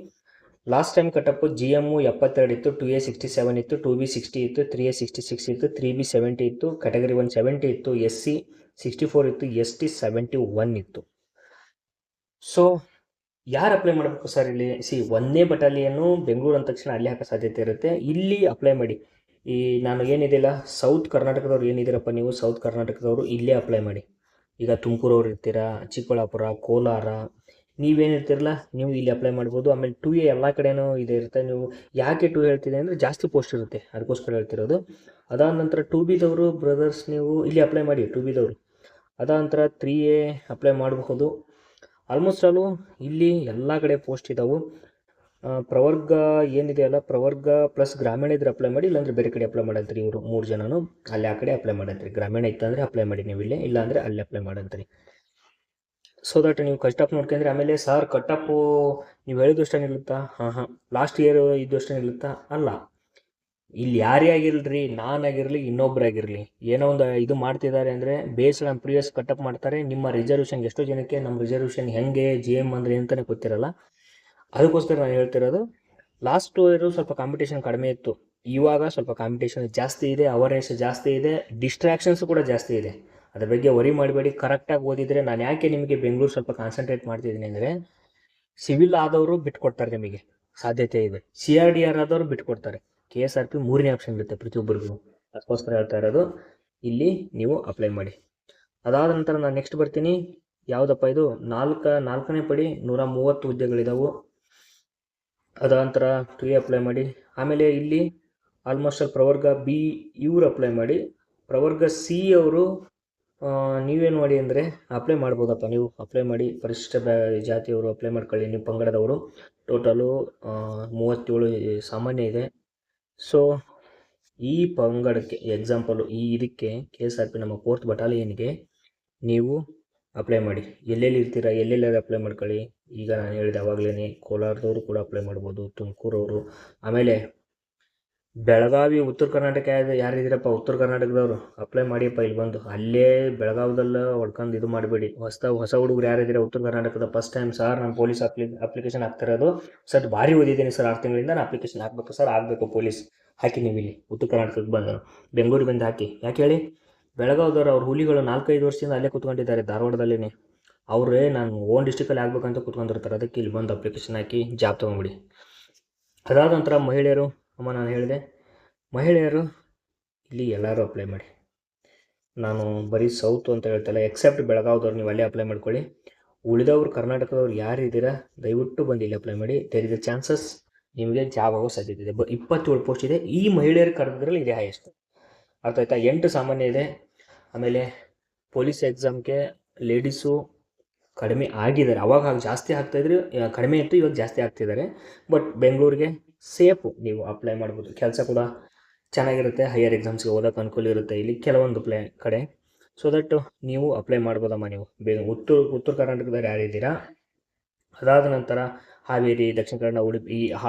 ಲಾಸ್ಟ್ ಟೈಮ್ ಕಟಪ್ಪು GM 72 ಇತ್ತು, 2A 67 ಇತ್ತು, 2B 60 ಇತ್ತು, 3A 66 ಇತ್ತು, 3B 70 ಇತ್ತು, ಕ್ಯಾಟಗರಿ 1 70 ಇತ್ತು, SC 64 ಇತ್ತು, ST 71 ಇತ್ತು. ಸೊ ಯಾರು ಅಪ್ಲೈ ಮಾಡಬೇಕು ಸರ್ ಇಲ್ಲಿ? 1ನೇ ಬಟಾಲಿಯನ್ನು ಬೆಂಗಳೂರು ಅಂದ ತಕ್ಷಣ ಅಲ್ಲಿ ಹಾಕೋ ಸಾಧ್ಯತೆ ಇರುತ್ತೆ. ಇಲ್ಲಿ ಅಪ್ಲೈ ಮಾಡಿ. ಈ ನಾನು ಏನಿದೆಯಲ್ಲ, ಸೌತ್ ಕರ್ನಾಟಕದವ್ರು ಏನಿದ್ದೀರಪ್ಪ ನೀವು, ಸೌತ್ ಕರ್ನಾಟಕದವರು ಇಲ್ಲೇ ಅಪ್ಲೈ ಮಾಡಿ. ಈಗ ತುಮಕೂರವ್ರು ಇರ್ತೀರಾ, ಚಿಕ್ಕಬಳ್ಳಾಪುರ, ಕೋಲಾರ, ನೀವೇನಿರ್ತಿರಲ್ಲ ನೀವು ಇಲ್ಲಿ ಅಪ್ಲೈ ಮಾಡ್ಬೋದು. ಆಮೇಲೆ 2A ಎಲ್ಲ ಕಡೆನೂ ಇದೆ ಇರುತ್ತೆ. ನೀವು ಯಾಕೆ 2 ಹೇಳ್ತಿದೆ ಅಂದರೆ, ಜಾಸ್ತಿ ಪೋಸ್ಟ್ ಇರುತ್ತೆ, ಅದಕ್ಕೋಸ್ಕರ ಹೇಳ್ತಿರೋದು. ಅದಾದ ನಂತರ 2Bದವರು ಬ್ರದರ್ಸ್ ನೀವು ಇಲ್ಲಿ ಅಪ್ಲೈ ಮಾಡಿ, 2Bದವರು. ಅದಾದ ನಂತರ 3A ಅಪ್ಲೈ ಮಾಡಬಹುದು. ಆಲ್ಮೋಸ್ಟ್ ಆಲು ಇಲ್ಲಿ ಎಲ್ಲ ಕಡೆ ಪೋಸ್ಟ್ ಇದ್ದಾವೆ. ಪ್ರವರ್ಗ ಏನಿದೆಯಲ್ಲ, ಪ್ರವರ್ಗ ಪ್ಲಸ್ ಗ್ರಾಮೀಣ ಇದ್ರೆ ಅಪ್ಲೈ ಮಾಡಿ, ಇಲ್ಲಾಂದರೆ ಬೇರೆ ಕಡೆ ಅಪ್ಲೈ ಮಾಡಂತ್ರಿ. ಇವರು 3 ಜನನು ಅಲ್ಲಿ ಆ ಕಡೆ ಅಪ್ಲೈ ಮಾಡಂತ್ರಿ. ಗ್ರಾಮೀಣ ಇತ್ತಂದರೆ ಅಪ್ಲೈ ಮಾಡಿ ನೀವು ಇಲ್ಲೇ, ಇಲ್ಲಾಂದರೆ ಅಲ್ಲಿ ಅಪ್ಲೈ ಮಾಡಂತ್ರಿ. ಸೊ ದಟ್ ನೀವು ಕಟಪ್ ನೋಡ್ಕೊಂಡ್ರೆ. ಆಮೇಲೆ ಸರ್ ಕಟಪ್ಪು ನೀವು ಹೇಳಿದಷ್ಟೇ ನಿಲ್ಲುತ್ತಾ? Last year ಇದ್ದಷ್ಟೇ ನಿಲ್ಲುತ್ತಾ? ಅಲ್ಲ, ಇಲ್ಲಿ ಯಾರೇ ಆಗಿರಲಿ, ನಾನಾಗಿರಲಿ, ಇನ್ನೊಬ್ಬರಾಗಿರಲಿ, ಏನೋ ಒಂದು ಇದು ಮಾಡ್ತಿದ್ದಾರೆ ಅಂದರೆ ಬೇಸ್ಡ್ ಆನ್ ಪ್ರಿವಿಯಸ್ ಕಟಪ್ ಮಾಡ್ತಾರೆ. ನಿಮ್ಮ ರಿಸರ್ವೇಷನ್ಗೆ ಎಷ್ಟೋ ಜನಕ್ಕೆ ನಮ್ಮ ರಿಸರ್ವೇಷನ್ ಹೆಂಗೆ ಜಿ ಎಮ್ ಅಂದರೆ ಅಂತಲೇ ಗೊತ್ತಿರಲ್ಲ. ಅದಕ್ಕೋಸ್ಕರ ನಾನು ಹೇಳ್ತಿರೋದು, ಲಾಸ್ಟ್ ಇಯರು ಸ್ವಲ್ಪ ಕಾಂಪಿಟೇಷನ್ ಕಡಿಮೆ ಇತ್ತು, ಇವಾಗ ಸ್ವಲ್ಪ ಕಾಂಪಿಟೇಷನ್ ಜಾಸ್ತಿ ಇದೆ, ಅವೇರ್ನೆಸ್ ಜಾಸ್ತಿ ಇದೆ, ಡಿಸ್ಟ್ರಾಕ್ಷನ್ಸ್ ಕೂಡ ಜಾಸ್ತಿ ಇದೆ. ಅದ್ರ ಬಗ್ಗೆ ವರಿ ಮಾಡಬೇಡಿ, ಕರೆಕ್ಟಾಗಿ ಓದಿದರೆ. ನಾನು ಯಾಕೆ ನಿಮಗೆ ಬೆಂಗಳೂರು ಸ್ವಲ್ಪ ಕಾನ್ಸಂಟ್ರೇಟ್ ಮಾಡ್ತಿದ್ದೀನಿ ಅಂದರೆ, ಸಿವಿಲ್ ಆದವರು ಬಿಟ್ಕೊಡ್ತಾರೆ, ನಿಮಗೆ ಸಾಧ್ಯತೆ ಇದೆ. CRDR ಆದವರು ಬಿಟ್ಕೊಡ್ತಾರೆ. KSRP 3ನೇ ಆಪ್ಷನ್ ಇರುತ್ತೆ ಪ್ರತಿಯೊಬ್ಬರಿಗೂ. ಅದಕ್ಕೋಸ್ಕರ ಹೇಳ್ತಾ ಇರೋದು, ಇಲ್ಲಿ ನೀವು ಅಪ್ಲೈ ಮಾಡಿ. ಅದಾದ ನಂತರ ನಾನು ನೆಕ್ಸ್ಟ್ ಬರ್ತೀನಿ. ಯಾವುದಪ್ಪ ಇದು, ನಾಲ್ಕನೇ ಪಡಿ 130 ಹುದ್ದೆಗಳಿದಾವೆ. ಅದಾದ ನಂತರ 2A ಅಪ್ಲೈ ಮಾಡಿ. ಆಮೇಲೆ ಇಲ್ಲಿ ಆಲ್ಮೋಸ್ಟ್ ಪ್ರವರ್ಗ B ಇವರು ಅಪ್ಲೈ ಮಾಡಿ. ಪ್ರವರ್ಗ C ಅವರು ನೀವೇನು ಮಾಡಿ ಅಂದರೆ ಅಪ್ಲೈ ಮಾಡ್ಬೋದಪ್ಪ, ನೀವು ಅಪ್ಲೈ ಮಾಡಿ. ಪರಿಶಿಷ್ಟ ಜಾತಿಯವರು ಅಪ್ಲೈ ಮಾಡ್ಕೊಳ್ಳಿ, ನೀವು ಪಂಗಡದವರು. ಟೋಟಲು 37 ಸಾಮಾನ್ಯ ಇದೆ. ಸೊ ಈ ಪಂಗಡಕ್ಕೆ ಎಕ್ಸಾಂಪಲು, ಇದಕ್ಕೆ KSRP ನಮ್ಮ 4th ಬಟಾಲಿಯನ್ಗೆ ನೀವು ಅಪ್ಲೈ ಮಾಡಿ. ಎಲ್ಲೆಲ್ಲಿ ಇರ್ತೀರಾ, ಎಲ್ಲೆಲ್ಲಿ ಅಪ್ಲೈ ಮಾಡ್ಕೊಳ್ಳಿ. ಈಗ ನಾನು ಹೇಳಿದೆ ಅವಾಗಲೇ, ಕೋಲಾರದವರು ಕೂಡ ಅಪ್ಲೈ ಮಾಡ್ಬೋದು, ತುಮಕೂರವರು. ಆಮೇಲೆ ಬೆಳಗಾವಿ, ಉತ್ತರ ಕರ್ನಾಟಕ ಯಾರಿದ್ದೀರಪ್ಪ, ಉತ್ತರ ಕರ್ನಾಟಕದವರು ಅಪ್ಲೈ ಮಾಡಿಯಪ್ಪ. ಇಲ್ಲಿ ಬಂದು ಅಲ್ಲೇ ಬೆಳಗಾವದಲ್ಲ ಹೊಡ್ಕೊಂಡು ಇದು ಮಾಡಬೇಡಿ. ಹೊಸ ಹುಡುಗರು ಯಾರಿದ್ದೀರಾ ಉತ್ತರ ಕರ್ನಾಟಕದ, ಫಸ್ಟ್ ಟೈಮ್ ಸರ್ ನಾನು ಪೊಲೀಸ್ ಅಪ್ಲಿಕೇಶನ್ ಹಾಕ್ತಿರೋದು ಸರ್, ಭಾರಿ ಓದಿದ್ದೀನಿ ಸರ್, 6 ತಿಂಗಳಿಂದ ನಾನು ಅಪ್ಲಿಕೇಶನ್ ಹಾಕಬೇಕು ಸರ್, ಆಗಬೇಕು ಪೊಲೀಸ್ ಹಾಕಿ. ನೀವು ಇಲ್ಲಿ ಉತ್ತರ ಕರ್ನಾಟಕಕ್ಕೆ ಬಂದು ಬೆಂಗಳೂರಿಗೆ ಬಂದು ಹಾಕಿ. ಯಾಕೆ ಹೇಳಿ, ಬೆಳಗಾವದವರು ಅವ್ರ ಹುಲಿಗಳು 4-5 ವರ್ಷದಿಂದ ಅಲ್ಲೇ ಕೂತ್ಕೊಂಡಿದ್ದಾರೆ ಧಾರವಾಡದಲ್ಲೇ. ಅವರೇ ನಾನು ಓನ್ ಡಿಸ್ಟಿಕಲ್ಲಿ ಆಗ್ಬೇಕಂತ ಕೂತ್ಕೊಂಡಿರ್ತಾರೆ. ಅದಕ್ಕೆ ಇಲ್ಲಿ ಬಂದು ಅಪ್ಲಿಕೇಶನ್ ಹಾಕಿ ಜಾಬ್ ತೊಗೊಂಬಿಡಿ. ಅದಾದ ನಂತರ ಮಹಿಳೆಯರು, ನಾನು ಹೇಳಿದೆ ಮಹಿಳೆಯರು ಇಲ್ಲಿ ಎಲ್ಲರೂ ಅಪ್ಲೈ ಮಾಡಿ. ನಾನು ಬರೀ ಸೌತ್ ಅಂತ ಹೇಳ್ತಲ್ಲ, ಎಕ್ಸೆಪ್ಟ್ ಬೆಳಗಾವದವ್ರು ನೀವು ಅಲ್ಲೇ ಅಪ್ಲೈ ಮಾಡ್ಕೊಳ್ಳಿ. ಉಳಿದವರು ಕರ್ನಾಟಕದವ್ರು ಯಾರಿದ್ದೀರಾ ದಯವಿಟ್ಟು ಬಂದು ಇಲ್ಲಿ ಅಪ್ಲೈ ಮಾಡಿ. ದೇರ್ ಇಸ್ ಎ ಚಾನ್ಸಸ್ ನಿಮಗೆ ಜಾಬ್ ಆಗೋ ಸಾಧ್ಯತೆ ಇದೆ. 27 ಪೋಸ್ಟ್ ಇದೆ. ಈ ಮಹಿಳೆಯರು ಕರೆದ್ರಲ್ಲಿ ಇದೆ ಹೈಯೆಸ್ಟ್. ಅರ್ಥ ಆಯ್ತಾ? 8 ಸಾಮಾನ್ಯ ಇದೆ. ಆಮೇಲೆ ಪೊಲೀಸ್ ಎಕ್ಸಾಮ್ಗೆ ಲೇಡೀಸು ಕಡಿಮೆ ಆಗಿದ್ದಾರೆ. ಅವಾಗ ಜಾಸ್ತಿ ಆಗ್ತಾಯಿದ್ರು, ಕಡಿಮೆ ಇತ್ತು, ಇವಾಗ ಜಾಸ್ತಿ ಆಗ್ತಿದ್ದಾರೆ. ಬಟ್ ಬೆಂಗಳೂರಿಗೆ ಸೇಫು, ನೀವು ಅಪ್ಲೈ ಮಾಡ್ಬೋದು. ಕೆಲಸ ಕೂಡ ಚೆನ್ನಾಗಿರುತ್ತೆ, ಹೈಯರ್ ಎಕ್ಸಾಮ್ಸ್ಗೆ ಓದೋಕೆ ಅನುಕೂಲ ಇರುತ್ತೆ ಇಲ್ಲಿ ಕೆಲವೊಂದು ಕಡೆ. ಸೊ ದಟ್ ನೀವು ಅಪ್ಲೈ ಮಾಡ್ಬೋದಮ್ಮ. ನೀವು ಉತ್ತರ ಕರ್ನಾಟಕದಲ್ಲಿ ಯಾರಿದ್ದೀರಾ, ಅದಾದ ನಂತರ ಹಾವೇರಿ, ದಕ್ಷಿಣ ಕನ್ನಡ, ಉಡುಪಿ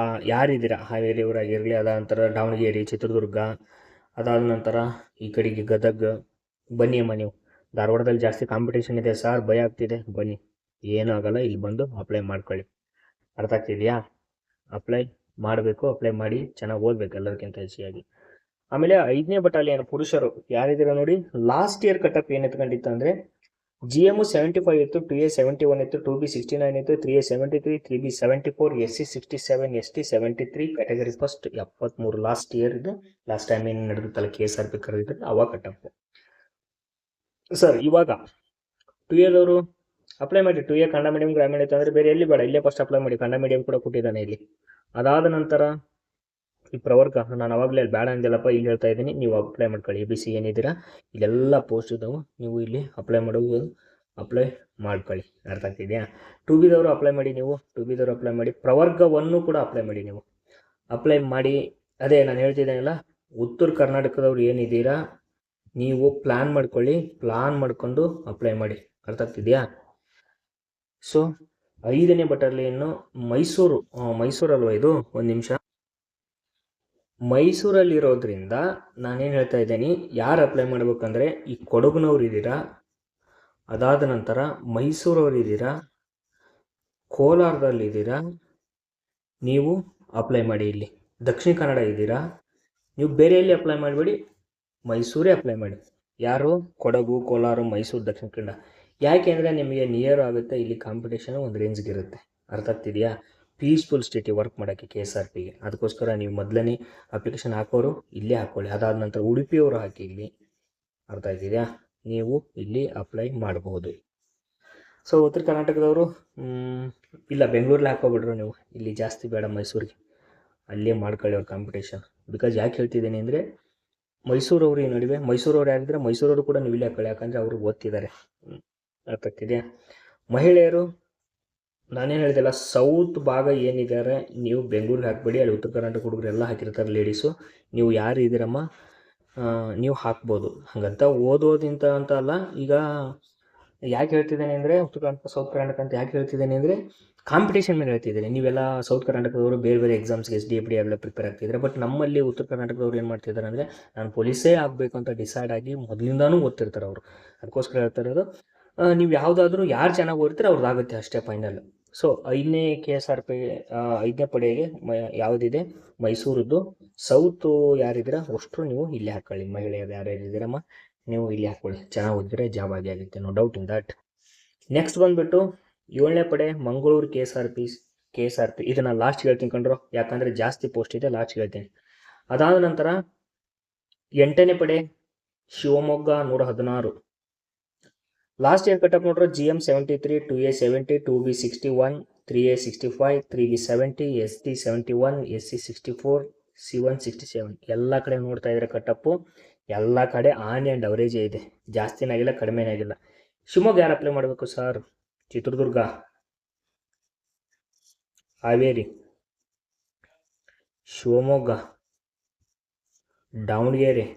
ಯಾರಿದ್ದೀರಾ, ಹಾವೇರಿ ಅವರಾಗಿರಲಿ. ಅದಾದ ನಂತರ ದಾವಣಗೆರೆ, ಚಿತ್ರದುರ್ಗ, ಅದಾದ ನಂತರ ಈ ಕಡೆಗೆ ಗದಗ ಬನ್ನಿ ಅಮ್ಮ. ನೀವು ಧಾರವಾಡದಲ್ಲಿ ಜಾಸ್ತಿ ಕಾಂಪಿಟೇಷನ್ ಇದೆ ಸರ್, ಭಯ ಆಗ್ತಿದೆ, ಬನ್ನಿ, ಏನೂ ಆಗಲ್ಲ, ಇಲ್ಲಿ ಬಂದು ಅಪ್ಲೈ ಮಾಡ್ಕೊಳ್ಳಿ. ಅರ್ಥ ಆಗ್ತಿದೆಯಾ? ಅಪ್ಲೈ ಮಾಡಬೇಕು, ಅಪ್ಲೈ ಮಾಡಿ, ಚೆನ್ನಾಗಿ ಓದಬೇಕು ಎಲ್ಲರಿಗಿಂತ ಹೆಚ್ಚಿಯಾಗಿ. ಆಮೇಲೆ 5ನೇ ಬಟಾಲಿಯನ್ ಪುರುಷರು ಯಾರಿದ್ದೀರಾ ನೋಡಿ. ಲಾಸ್ಟ್ ಇಯರ್ ಕಟಪ್ ಏನು ಎತ್ಕೊಂಡಿತ್ತು ಅಂದರೆ, GM 75 ಇತ್ತು, 2A 71 ಇತ್ತು, 2B 69 ಇತ್ತು, 3A 73, 3B 74, SC 67, ST 73, category first 73. Last year ಇದು. ಲಾಸ್ಟ್ ಟೈಮ್ ಏನು ನಡೆದುತ್ತಲ್ಲ KSRP ಕರೆದಿದ್ರೆ ಅವಾಗ ಕಟಪ್. ಸರ್ ಇವಾಗ 2Aದವರು ಅಪ್ಲೈ ಮಾಡಿ. 2A ಕನ್ನಡ ಮೀಡಿಯಂ, ಗ್ರಾಮೀಣ ಇತ್ತು ಅಂದರೆ ಬೇರೆ ಎಲ್ಲಿ ಬೇಡ, ಇಲ್ಲೇ ಫಸ್ಟ್ ಅಪ್ಲೈ ಮಾಡಿ. ಕನ್ನಡ ಮೀಡಿಯಂ ಕೂಡ ಕೊಟ್ಟಿದ್ದಾನೆ ಇಲ್ಲಿ. ಅದಾದ ನಂತರ ಈ ಪ್ರವರ್ಗ, ನಾನು ಅವಾಗಲೇ ಬೇಡ ಅಂದಿಲ್ಲಪ್ಪ, ಇಲ್ಲಿ ಹೇಳ್ತಾ ಇದ್ದೀನಿ, ನೀವು ಅಪ್ಲೈ ಮಾಡ್ಕೊಳ್ಳಿ. ABC ಏನಿದ್ದೀರಾ ಇಲ್ಲೆಲ್ಲ ಪೋಸ್ಟ್ ಇದ್ದಾವೆ, ನೀವು ಇಲ್ಲಿ ಅಪ್ಲೈ ಮಾಡ್ಕೊಳ್ಳಿ. ಅರ್ಥ ಆಗ್ತಿದೆಯಾ? 2Bದವರು ಅಪ್ಲೈ ಮಾಡಿ. ನೀವು 2Bದವರು ಅಪ್ಲೈ ಮಾಡಿ. ಪ್ರವರ್ಗವನ್ನು ಕೂಡ ಅಪ್ಲೈ ಮಾಡಿ. ನೀವು ಅಪ್ಲೈ ಮಾಡಿ. ಅದೇ ನಾನು ಹೇಳ್ತಿದ್ದೇನಲ್ಲ, ಉತ್ತರ ಕರ್ನಾಟಕದವ್ರು ಏನಿದ್ದೀರಾ ನೀವು ಪ್ಲ್ಯಾನ್ ಮಾಡ್ಕೊಳ್ಳಿ, ಪ್ಲ್ಯಾನ್ ಮಾಡ್ಕೊಂಡು ಅಪ್ಲೈ ಮಾಡಿ. ಅರ್ಥ ಆಗ್ತಿದೆಯಾ? ಸೊ 5ನೇ ಬಟಾಲಿಯನ್ನು ಮೈಸೂರಲ್ವ ಇದು, ಒಂದು ನಿಮಿಷ. ಮೈಸೂರಲ್ಲಿರೋದ್ರಿಂದ ನಾನೇನು ಹೇಳ್ತಾ ಇದ್ದೀನಿ, ಯಾರು ಅಪ್ಲೈ ಮಾಡ್ಬೇಕಂದ್ರೆ ಈ ಕೊಡಗುನವ್ರು ಇದ್ದೀರಾ, ಅದಾದ ನಂತರ ಮೈಸೂರವ್ರು ಇದ್ದೀರಾ, ಕೋಲಾರದಲ್ಲಿದ್ದೀರಾ, ನೀವು ಅಪ್ಲೈ ಮಾಡಿ. ಇಲ್ಲಿ ದಕ್ಷಿಣ ಕನ್ನಡ ಇದ್ದೀರಾ, ನೀವು ಬೇರೆ ಎಲ್ಲಿ ಅಪ್ಲೈ ಮಾಡಬೇಡಿ, ಮೈಸೂರೇ ಅಪ್ಲೈ ಮಾಡಿ. ಯಾರು? ಕೊಡಗು, ಕೋಲಾರ, ಮೈಸೂರು, ದಕ್ಷಿಣ ಕನ್ನಡ. ಯಾಕೆ ಅಂದರೆ ನಿಮಗೆ ನಿಯರ್ ಆಗುತ್ತೆ, ಇಲ್ಲಿ ಕಾಂಪಿಟೇಷನ್ ಒಂದು ರೇಂಜ್ಗೆ ಇರುತ್ತೆ. ಅರ್ಥ ಆಗ್ತಿದೆಯಾ? ಪೀಸ್ಫುಲ್ ಸ್ಟೇಟಿಗೆ ವರ್ಕ್ ಮಾಡೋಕ್ಕೆ KSRPಗೆ. ಅದಕ್ಕೋಸ್ಕರ ನೀವು ಮೊದಲನೇ ಅಪ್ಲಿಕೇಶನ್ ಹಾಕೋರು ಇಲ್ಲೇ ಹಾಕ್ಕೊಳ್ಳಿ. ಅದಾದ ನಂತರ ಉಡುಪಿಯವರು ಹಾಕಿ ಇಲ್ಲಿ. ಅರ್ಥ ಆಗ್ತಿದೆಯಾ? ನೀವು ಇಲ್ಲಿ ಅಪ್ಲೈ ಮಾಡಬಹುದು. ಸೊ ಉತ್ತರ ಕರ್ನಾಟಕದವರು ಇಲ್ಲ, ಬೆಂಗಳೂರಲ್ಲಿ ಹಾಕೋಬಿಡ್ರು ನೀವು, ಇಲ್ಲಿ ಜಾಸ್ತಿ ಬೇಡ, ಮೈಸೂರಿಗೆ ಅಲ್ಲೇ ಮಾಡ್ಕೊಳ್ಳಿ ಅವ್ರ ಕಾಂಪಿಟೇಷನ್. ಬಿಕಾಸ್ ಯಾಕೆ ಹೇಳ್ತಿದ್ದೀನಿ ಅಂದರೆ, ಮೈಸೂರವರು ಈ ನಡುವೆ, ಮೈಸೂರವ್ರು ಯಾರಿದ್ರೆ ಮೈಸೂರವರು ಕೂಡ ನೀವು ಇಲ್ಲಿ ಹಾಕೊಳ್ಳಿ, ಯಾಕಂದರೆ ಅವರು ಓದ್ತಿದ್ದಾರೆ. ಅರ್ಥ ಆಗ್ತಿದೆಯಾ? ಮಹಿಳೆಯರು ನಾನೇನು ಹೇಳಿದೆಲ್ಲ, ಸೌತ್ ಭಾಗ ಏನಿದ್ದಾರೆ ನೀವು ಬೆಂಗಳೂರಿಗೆ ಹಾಕಬೇಡಿ, ಅಲ್ಲಿ ಉತ್ತರ ಕರ್ನಾಟಕ ಹುಡುಗರೆಲ್ಲ ಹಾಕಿರ್ತಾರೆ ಲೇಡೀಸು. ನೀವು ಯಾರು ಇದ್ದೀರಮ್ಮ ನೀವು ಹಾಕ್ಬೋದು. ಹಾಗಂತ ಓದೋದಿಂತ ಅಂತ ಅಲ್ಲ. ಈಗ ಯಾಕೆ ಹೇಳ್ತಿದ್ದೇನೆ ಅಂದರೆ, ಉತ್ತರ ಕರ್ನಾಟಕ, ಸೌತ್ ಕರ್ನಾಟಕ ಅಂತ ಯಾಕೆ ಹೇಳ್ತಿದ್ದೇನೆ ಅಂದರೆ, ಕಾಂಪಿಟೇಷನ್ ಮೇಲೆ ಹೇಳ್ತಿದ್ದೀನಿ. ನೀವೆಲ್ಲ ಸೌತ್ ಕರ್ನಾಟಕದವರು ಬೇರೆ ಬೇರೆ ಎಕ್ಸಾಮ್ಸ್ಗೆ SDFD ಅವೆಲ್ಲ ಪ್ರಿಪೇರ್ ಆಗ್ತಿದ್ದಾರೆ. ಬಟ್ ನಮ್ಮಲ್ಲಿ ಉತ್ತರ ಕರ್ನಾಟಕದವ್ರು ಏನು ಮಾಡ್ತಿದ್ದಾರೆ ಅಂದರೆ, ನಾನು ಪೊಲೀಸೇ ಆಗಬೇಕು ಅಂತ ಡಿಸೈಡ್ ಆಗಿ ಮೊದಲಿಂದಾನೂ ಓದ್ತಿರ್ತಾರೆ ಅವರು. ಅದಕ್ಕೋಸ್ಕರ ಹೇಳ್ತಾ ಇರೋದು, ನೀವು ಯಾವುದಾದ್ರೂ ಯಾರು ಚೆನ್ನಾಗಿ ಓದ್ತೀರೋ ಅವ್ರದ್ದಾಗುತ್ತೆ ಅಷ್ಟೇ ಫೈನಲ್. ಸೊ 5ನೇ KSRP 5ನೇ ಪಡೆಗೆ ಯಾವುದಿದೆ ಮೈಸೂರದ್ದು. ಸೌತು ಯಾರಿದ್ದೀರಾ ಅಷ್ಟು ನೀವು ಇಲ್ಲಿ ಹಾಕೊಳ್ಳಿ. ಮಹಿಳೆಯರು ಯಾರ್ಯಾರಿದ್ದೀರಮ್ಮ ನೀವು ಇಲ್ಲಿ ಹಾಕ್ಕೊಳ್ಳಿ. ಚೆನ್ನಾಗಿ ಓದಿದ್ರೆ ಜಾಬ್ ಆಗುತ್ತೆ, no doubt in that. Next ಬಂದುಬಿಟ್ಟು 7ನೇ ಪಡೆ ಮಂಗಳೂರು KSRP. ಇದನ್ನು ಲಾಸ್ಟ್ ಹೇಳ್ತೀನಿ ಕಂಡ್ರು, ಯಾಕಂದರೆ ಜಾಸ್ತಿ ಪೋಸ್ಟ್ ಇದೆ, ಲಾಸ್ಟ್ ಹೇಳ್ತೀನಿ. ಅದಾದ ನಂತರ 8ನೇ ಪಡೆ ಶಿವಮೊಗ್ಗ 116. ಲಾಸ್ಟ್ ಇಯರ್ ಕಟಪ್ ನೋಡ್ರೆ GM 73, 2A 70, 2B 61, 3A 65, 3B 70, ST 71, SC 64, C1 67. ಎಲ್ಲ ಕಡೆ ನೋಡ್ತಾ ಇದ್ರೆ ಕಟಪ್ಪು ಎಲ್ಲ ಕಡೆ ಆನ್ ಆ್ಯಂಡ್ ಅವರೇಜೇ ಇದೆ, ಜಾಸ್ತಿನಾಗಿಲ್ಲ ಕಡಿಮೆನಾಗಿಲ್ಲ. ಶಿವಮೊಗ್ಗ ಯಾರು ಅಪ್ಲೈ ಮಾಡಬೇಕು ಸರ್? ಚಿತ್ರದುರ್ಗ, ಹಾವೇರಿ, ಶಿವಮೊಗ್ಗ, ದಾವಣಗೆರೆ,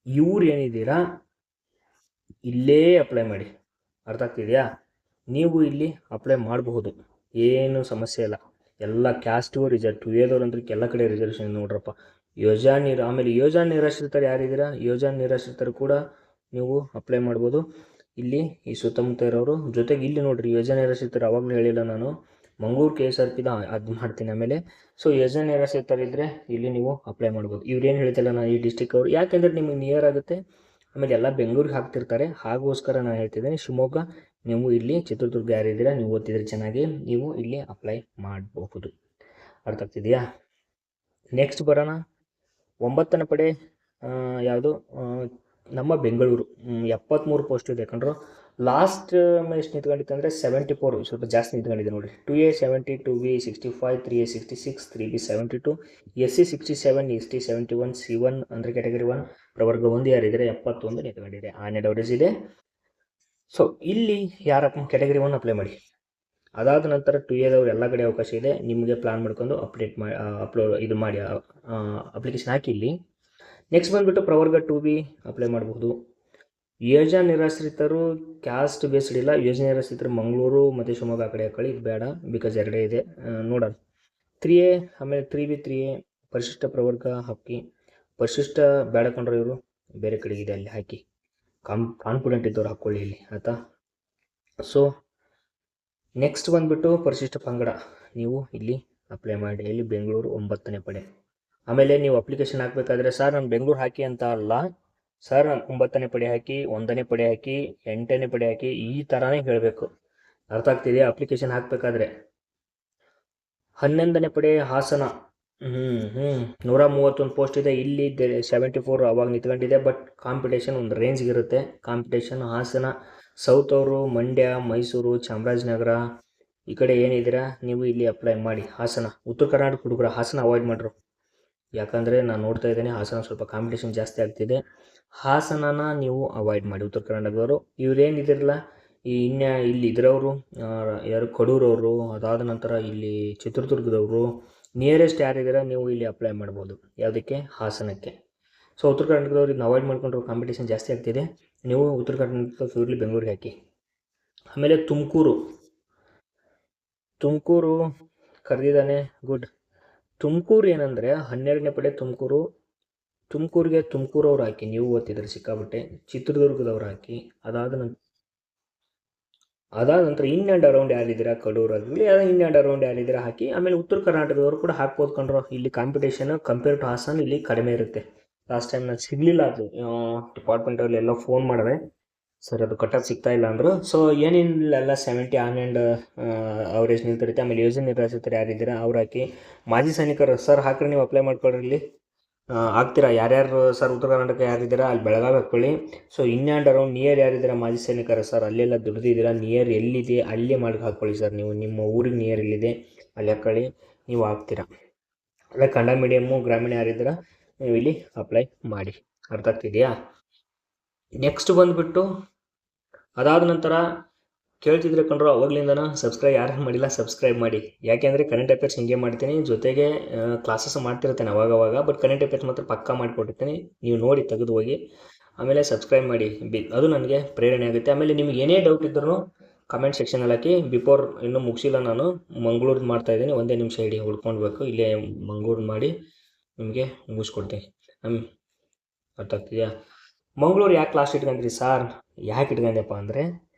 ಇವ್ರು ಏನಿದ್ದೀರಾ ಇಲ್ಲೇ ಅಪ್ಲೈ ಮಾಡಿ. ಅರ್ಥ ಆಗ್ತಿದೆಯಾ? ನೀವು ಇಲ್ಲಿ ಅಪ್ಲೈ ಮಾಡಬಹುದು, ಏನು ಸಮಸ್ಯೆ ಇಲ್ಲ. ಎಲ್ಲ ಕ್ಯಾಸ್ಟು ರಿಸರ್ವ್, ಟುವೇದವ್ರು ಅಂದ್ರೆ ಎಲ್ಲ ಕಡೆ ರಿಸರ್ವೇಷನ್ ನೋಡ್ರಪ್ಪ. ಆಮೇಲೆ ಯೋಜನಾ ನಿರಾಶ್ರಿತರು ಯಾರಿದ್ದೀರಾ, ಯೋಜನಾ ನಿರಾಶ್ರಿತರು ಕೂಡ ನೀವು ಅಪ್ಲೈ ಮಾಡ್ಬೋದು ಇಲ್ಲಿ ಈ ಸುತ್ತಮುತ್ತ ಇರೋರು. ಜೊತೆಗೆ ಇಲ್ಲಿ ನೋಡ್ರಿ, ಯೋಜನಾ ನಿರಾಶ್ರಿತರು ಅವಾಗಲೂ ಹೇಳಿಲ್ಲ ನಾನು, ಮಂಗಳೂರು KSRPದ ಅದು ಮಾಡ್ತೀನಿ ಆಮೇಲೆ. ಸೊ ಯೋಜನಾ ನಿರಾಶ್ರಿತರಿದ್ದರೆ ಇಲ್ಲಿ ನೀವು ಅಪ್ಲೈ ಮಾಡ್ಬೋದು. ಇವ್ರೇನು ಹೇಳ್ತಿಲ್ಲ ನಾನು ಈ ಡಿಸ್ಟಿಕ್ ಅವರು, ಯಾಕೆಂದರೆ ನಿಮಗೆ ನಿಯರ್ ಆಗುತ್ತೆ. ಆಮೇಲೆ ಎಲ್ಲ ಬೆಂಗಳೂರಿಗೆ ಹಾಕ್ತಿರ್ತಾರೆ, ಹಾಗೋಸ್ಕರ ನಾನು ಹೇಳ್ತಿದ್ದೇನೆ. ಶಿವಮೊಗ್ಗ, ನೀವು ಇಲ್ಲಿ ಚಿತ್ರದುರ್ಗ ಯಾರಿದ್ದೀರಾ ನೀವು ಓದ್ತಿದ್ರೆ ಚೆನ್ನಾಗಿ, ನೀವು ಇಲ್ಲಿ ಅಪ್ಲೈ ಮಾಡಬಹುದು. ಅರ್ಥ ಆಗ್ತಿದೆಯಾ? ನೆಕ್ಸ್ಟ್ ಬರೋಣ 9ನೇ ಪಡೆ ಯಾವುದು ನಮ್ಮ ಬೆಂಗಳೂರು. 73 ಪೋಸ್ಟ್ ಇದೆ ಕಂಡ್ರು. ಲಾಸ್ಟ್ ಎಷ್ಟು ನಿಂತ್ಕೊಂಡಿತ್ತು ಅಂದರೆ 74, ಸ್ವಲ್ಪ ಜಾಸ್ತಿ ನಿಂತ್ಕೊಂಡಿದೆ ನೋಡಿರಿ. 2A 70, 2B 65, 3A 66, 3B 72, SC 67, ST 71, C1 ಅಂದರೆ ಕ್ಯಾಟಗರಿ 1 ಪ್ರವರ್ಗ 1 ಯಾರಿದ್ದಾರೆ 71 ನಿಂತ್ಕೊಂಡಿದೆ, ಆನ್ ಅವರೇಜ್ ಇದೆ. ಸೊ ಇಲ್ಲಿ ಯಾರಪ್ಪ ಕ್ಯಾಟಗರಿ 1 ಅಪ್ಲೈ ಮಾಡಿ. ಅದಾದ ನಂತರ 2Aದವ್ರು ಎಲ್ಲ ಕಡೆ ಅವಕಾಶ ಇದೆ, ನಿಮಗೆ ಪ್ಲಾನ್ ಮಾಡ್ಕೊಂಡು ಅಪ್ಲಿಕೇಶನ್ ಹಾಕಿ ಇಲ್ಲಿ. ನೆಕ್ಸ್ಟ್ ಬಂದುಬಿಟ್ಟು ಪ್ರವರ್ಗ 2B ಅಪ್ಲೈ ಮಾಡಬಹುದು. ಯೋಜನಾ ನಿರಾಶ್ರಿತರು ಕ್ಯಾಸ್ಟ್ ಬೇಸ್ಡ್ ಇಲ್ಲ, ಯೋಜನಾ ನಿರಾಶ್ರಿತರು ಮಂಗಳೂರು ಮತ್ತು ಶಿವಮೊಗ್ಗ ಆ ಕಡೆ ಹಾಕೊಳ್ಳಿ, ಇದು ಬೇಡ, ಬಿಕಾಸ್ ಎರಡೇ ಇದೆ ನೋಡೋಣ. 3A ಆಮೇಲೆ 3B 3A ಪರಿಶಿಷ್ಟ ಪ್ರವರ್ಗ ಹಾಕಿ. ಪರಿಶಿಷ್ಟ ಬೇಡ ಕಂಡ್ರೆ ಇವರು ಬೇರೆ ಕಡೆಗಿದೆ, ಅಲ್ಲಿ ಹಾಕಿ. ಕಾನ್ಫಿಡೆಂಟ್ ಇದ್ದವ್ರು ಹಾಕ್ಕೊಳ್ಳಿ ಇಲ್ಲಿ, ಆಯಿತಾ? ಸೊ ನೆಕ್ಸ್ಟ್ ಬಂದುಬಿಟ್ಟು ಪರಿಶಿಷ್ಟ ಪಂಗಡ, ನೀವು ಇಲ್ಲಿ ಅಪ್ಲೈ ಮಾಡಿ. ಇಲ್ಲಿ ಬೆಂಗಳೂರು 9ನೇ ಪಡೆ. ಆಮೇಲೆ ನೀವು ಅಪ್ಲಿಕೇಶನ್ ಹಾಕಬೇಕಾದ್ರೆ, ಸರ್ ನಾನು ಬೆಂಗಳೂರು ಹಾಕಿ ಅಂತ ಅಲ್ಲ ಸರ್, ನಾನು 9ನೇ ಪಡೆ ಹಾಕಿ, 1ನೇ ಪಡೆ ಹಾಕಿ, 8ನೇ ಪಡೆ ಹಾಕಿ, ಈ ಥರನೇ ಹೇಳಬೇಕು. ಅರ್ಥ ಆಗ್ತಿದೆಯಾ? ಅಪ್ಲಿಕೇಶನ್ ಹಾಕಬೇಕಾದ್ರೆ 11ನೇ ಪಡೆ ಹಾಸನ, 131 ಪೋಸ್ಟ್ ಇದೆ. ಇಲ್ಲಿ 74 ಅವಾಗ ನಿಂತ್ಕೊಂಡಿದೆ, ಬಟ್ ಕಾಂಪಿಟೇಷನ್ ಒಂದು ರೇಂಜ್ಗೆ ಇರುತ್ತೆ. ಕಾಂಪಿಟೇಷನ್ ಹಾಸನ, ಸೌತ್ ಅವರು ಮಂಡ್ಯ, ಮೈಸೂರು, ಚಾಮರಾಜನಗರ ಈ ಕಡೆ ಏನಿದ್ದೀರಾ ನೀವು ಇಲ್ಲಿ ಅಪ್ಲೈ ಮಾಡಿ. ಹಾಸನ, ಉತ್ತರ ಕರ್ನಾಟಕ ಹುಡುಗರ ಹಾಸನ ಅವಾಯ್ಡ್ ಮಾಡ್ರು, ಯಾಕಂದರೆ ನಾನು ನೋಡ್ತಾ ಇದ್ದೇನೆ ಹಾಸನ ಸ್ವಲ್ಪ ಕಾಂಪಿಟೇಷನ್ ಜಾಸ್ತಿ ಆಗ್ತಿದೆ. ಹಾಸನನ ನೀವು ಅವಾಯ್ಡ್ ಮಾಡಿ ಉತ್ತರ ಕರ್ನಾಟಕದವರು. ಇವರೇನಿದಿರಲ್ಲ ಇಲ್ಲಿ ಇದರವರು ಯಾರು ಕಡೂರವರು, ಅದಾದ ನಂತರ ಇಲ್ಲಿ ಚಿತ್ರದುರ್ಗದವರು, ನಿಯರೆಸ್ಟ್ ಯಾರಿದ್ದೀರಾ ನೀವು ಇಲ್ಲಿ ಅಪ್ಲೈ ಮಾಡ್ಬೋದು. ಯಾವುದಕ್ಕೆ? ಹಾಸನಕ್ಕೆ. ಸೊ ಉತ್ತರ ಕರ್ನಾಟಕದವ್ರು ಇದನ್ನ ಅವಾಯ್ಡ್ ಮಾಡ್ಕೊಂಡ್ರು, ಕಾಂಪಿಟೇಷನ್ ಜಾಸ್ತಿ ಆಗ್ತಿದೆ. ನೀವು ಉತ್ತರ ಕರ್ನಾಟಕ ಇರಲಿ ಬೆಂಗಳೂರಿಗೆ ಹಾಕಿ. ಆಮೇಲೆ ತುಮಕೂರು ಕರೆದಿದ್ದಾನೆ, ಗುಡ್. ತುಮಕೂರು ಏನಂದರೆ 12ನೇ ಪಡೆ ತುಮಕೂರಿಗೆ ತುಮಕೂರವ್ರು ಹಾಕಿ, ನೀವು ಓದ್ತಿದ್ರೆ ಸಿಕ್ಕಾಬಿಟ್ಟೆ. ಚಿತ್ರದುರ್ಗದವ್ರು ಹಾಕಿ. ಅದಾದ ನಂತರ ಇನ್ ಆ್ಯಂಡ್ ಅರೌಂಡ್ ಯಾರಿದ್ದೀರಾ ಕಡೂರಾಗಲಿ, ಇನ್ ಆ್ಯಂಡ್ ಅರೌಂಡ್ ಯಾರಿದ್ದೀರಾ ಹಾಕಿ. ಆಮೇಲೆ ಉತ್ತರ ಕರ್ನಾಟಕದವರು ಕೂಡ ಹಾಕ್ಬೋದು ಕಂಡ್ರು. ಇಲ್ಲಿ ಕಾಂಪಿಟೇಷನ್ ಕಂಪೇರ್ ಟು ಹಾಸನ್ ಇಲ್ಲಿ ಕಡಿಮೆ ಇರುತ್ತೆ. ಲಾಸ್ಟ್ ಟೈಮ್ ನಾನು ಸಿಗಲಿಲ್ಲ, ಅದು ಡಿಪಾರ್ಟ್ಮೆಂಟಲ್ಲಿ ಎಲ್ಲ ಫೋನ್ ಮಾಡಿದೆ, ಸರ್ ಅದು ಕಟ್ ಆಫ್ ಸಿಗ್ತಾ ಇಲ್ಲ ಅಂದರು. ಸೊ ಏನಿಲ್ಲ 70 ಆನ್ ಆ್ಯಂಡ್ ಅವರೇಜ್ ನಿಂತಿರುತ್ತೆ. ಆಮೇಲೆ ಯೋಜನೆ ನಿರಾಶ್ರಿತರು ಯಾರಿದ್ದೀರಾ ಅವ್ರು ಹಾಕಿ. ಮಾಜಿ ಸೈನಿಕರು ಸರ್ ಹಾಕ್ರಿ, ನೀವು ಅಪ್ಲೈ ಮಾಡ್ಕೊಳ್ರಿ. ಇಲ್ಲಿ ಆಗ್ತೀರಾ ಯಾರ್ಯಾರು ಸರ್ ಉತ್ತರ ಕರ್ನಾಟಕ ಯಾರಿದ್ದೀರಾ ಅಲ್ಲಿ ಬೆಳಗಾವಿ ಹಾಕ್ಕೊಳ್ಳಿ. So in and around near ಯಾರಿದ್ದೀರಾ ಮಾಜಿ ಸೈನಿಕರು ಸರ್ ಅಲ್ಲೆಲ್ಲ ದುಡ್ದಿದ್ದೀರಾ, ನಿಯರ್ ಎಲ್ಲಿದೆ ಅಲ್ಲೇ ಮಾಡಿ ಹಾಕ್ಕೊಳ್ಳಿ ಸರ್. ನೀವು ನಿಮ್ಮ ಊರಿಗೆ ನಿಯರ್ ಎಲ್ಲಿದೆ ಅಲ್ಲಿ ಹಾಕ್ಕೊಳ್ಳಿ, ನೀವು ಆಗ್ತೀರಾ. ಅಲ್ಲ ಕನ್ನಡ ಮೀಡಿಯಮ್ಮು ಗ್ರಾಮೀಣ ಯಾರಿದ್ದೀರಾ ನೀವು ಇಲ್ಲಿ ಅಪ್ಲೈ ಮಾಡಿ. ಅರ್ಥ ಆಗ್ತಿದೆಯಾ? ನೆಕ್ಸ್ಟ್ ಬಂದುಬಿಟ್ಟು ಅದಾದ ನಂತರ ಕೇಳ್ತಿದ್ರೆ ಕಂಡ್ರು ಅವಾಗಲಿಂದನೂ ಸಬ್ಸ್ಕ್ರೈಬ್ ಯಾರು ಮಾಡಿಲ್ಲ ಸಬ್ಸ್ಕ್ರೈಬ್ ಮಾಡಿ. ಯಾಕೆಂದರೆ ಕರೆಂಟ್ ಅಫೇರ್ಸ್ ಹಿಂಗೆ ಮಾಡ್ತೀನಿ, ಜೊತೆಗೆ ಕ್ಲಾಸಸ್ ಮಾಡ್ತಿರ್ತೇನೆ ಅವಾಗವಾಗ. ಬಟ್ ಕರೆಂಟ್ ಅಫೇರ್ಸ್ ಮಾತ್ರ ಪಕ್ಕಾ ಮಾಡಿಕೊಟ್ಟಿರ್ತೀನಿ, ನೀವು ನೋಡಿ ತೆಗೆದು ಹೋಗಿ. ಆಮೇಲೆ ಸಬ್ಸ್ಕ್ರೈಬ್ ಮಾಡಿ, ಅದು ನನಗೆ ಪ್ರೇರಣೆ ಆಗುತ್ತೆ. ಆಮೇಲೆ ನಿಮ್ಗೆ ಏನೇ ಡೌಟ್ ಇದ್ರೂ ಕಮೆಂಟ್ ಸೆಕ್ಷನಲ್ಲಿ ಹಾಕಿ. ಬಿಫೋರ್ ಇನ್ನೂ ಮುಗಿಸಿಲ್ಲ, ನಾನು ಮಂಗಳೂರು ಮಾಡ್ತಾ ಇದ್ದೀನಿ, ಒಂದೇ ನಿಮಿಷ ಇಡಿ, ಹುಡ್ಕೊಳ್ಬೇಕು. ಇಲ್ಲೇ ಮಂಗಳೂರು ಮಾಡಿ ನಿಮಗೆ ಮುಗಿಸ್ಕೊಡ್ತೀನಿ. ಅರ್ಥ ಆಗ್ತಿದೆಯಾ? ಮಂಗಳೂರು ಯಾಕೆ ಲಾಸ್ಟ್ ಇಟ್ಕೊಂಡ್ರಿ ಸರ್? ಯಾಕೆ ಇಟ್ಕೊಂಡ್ಯಪ್ಪ ಅಂದರೆ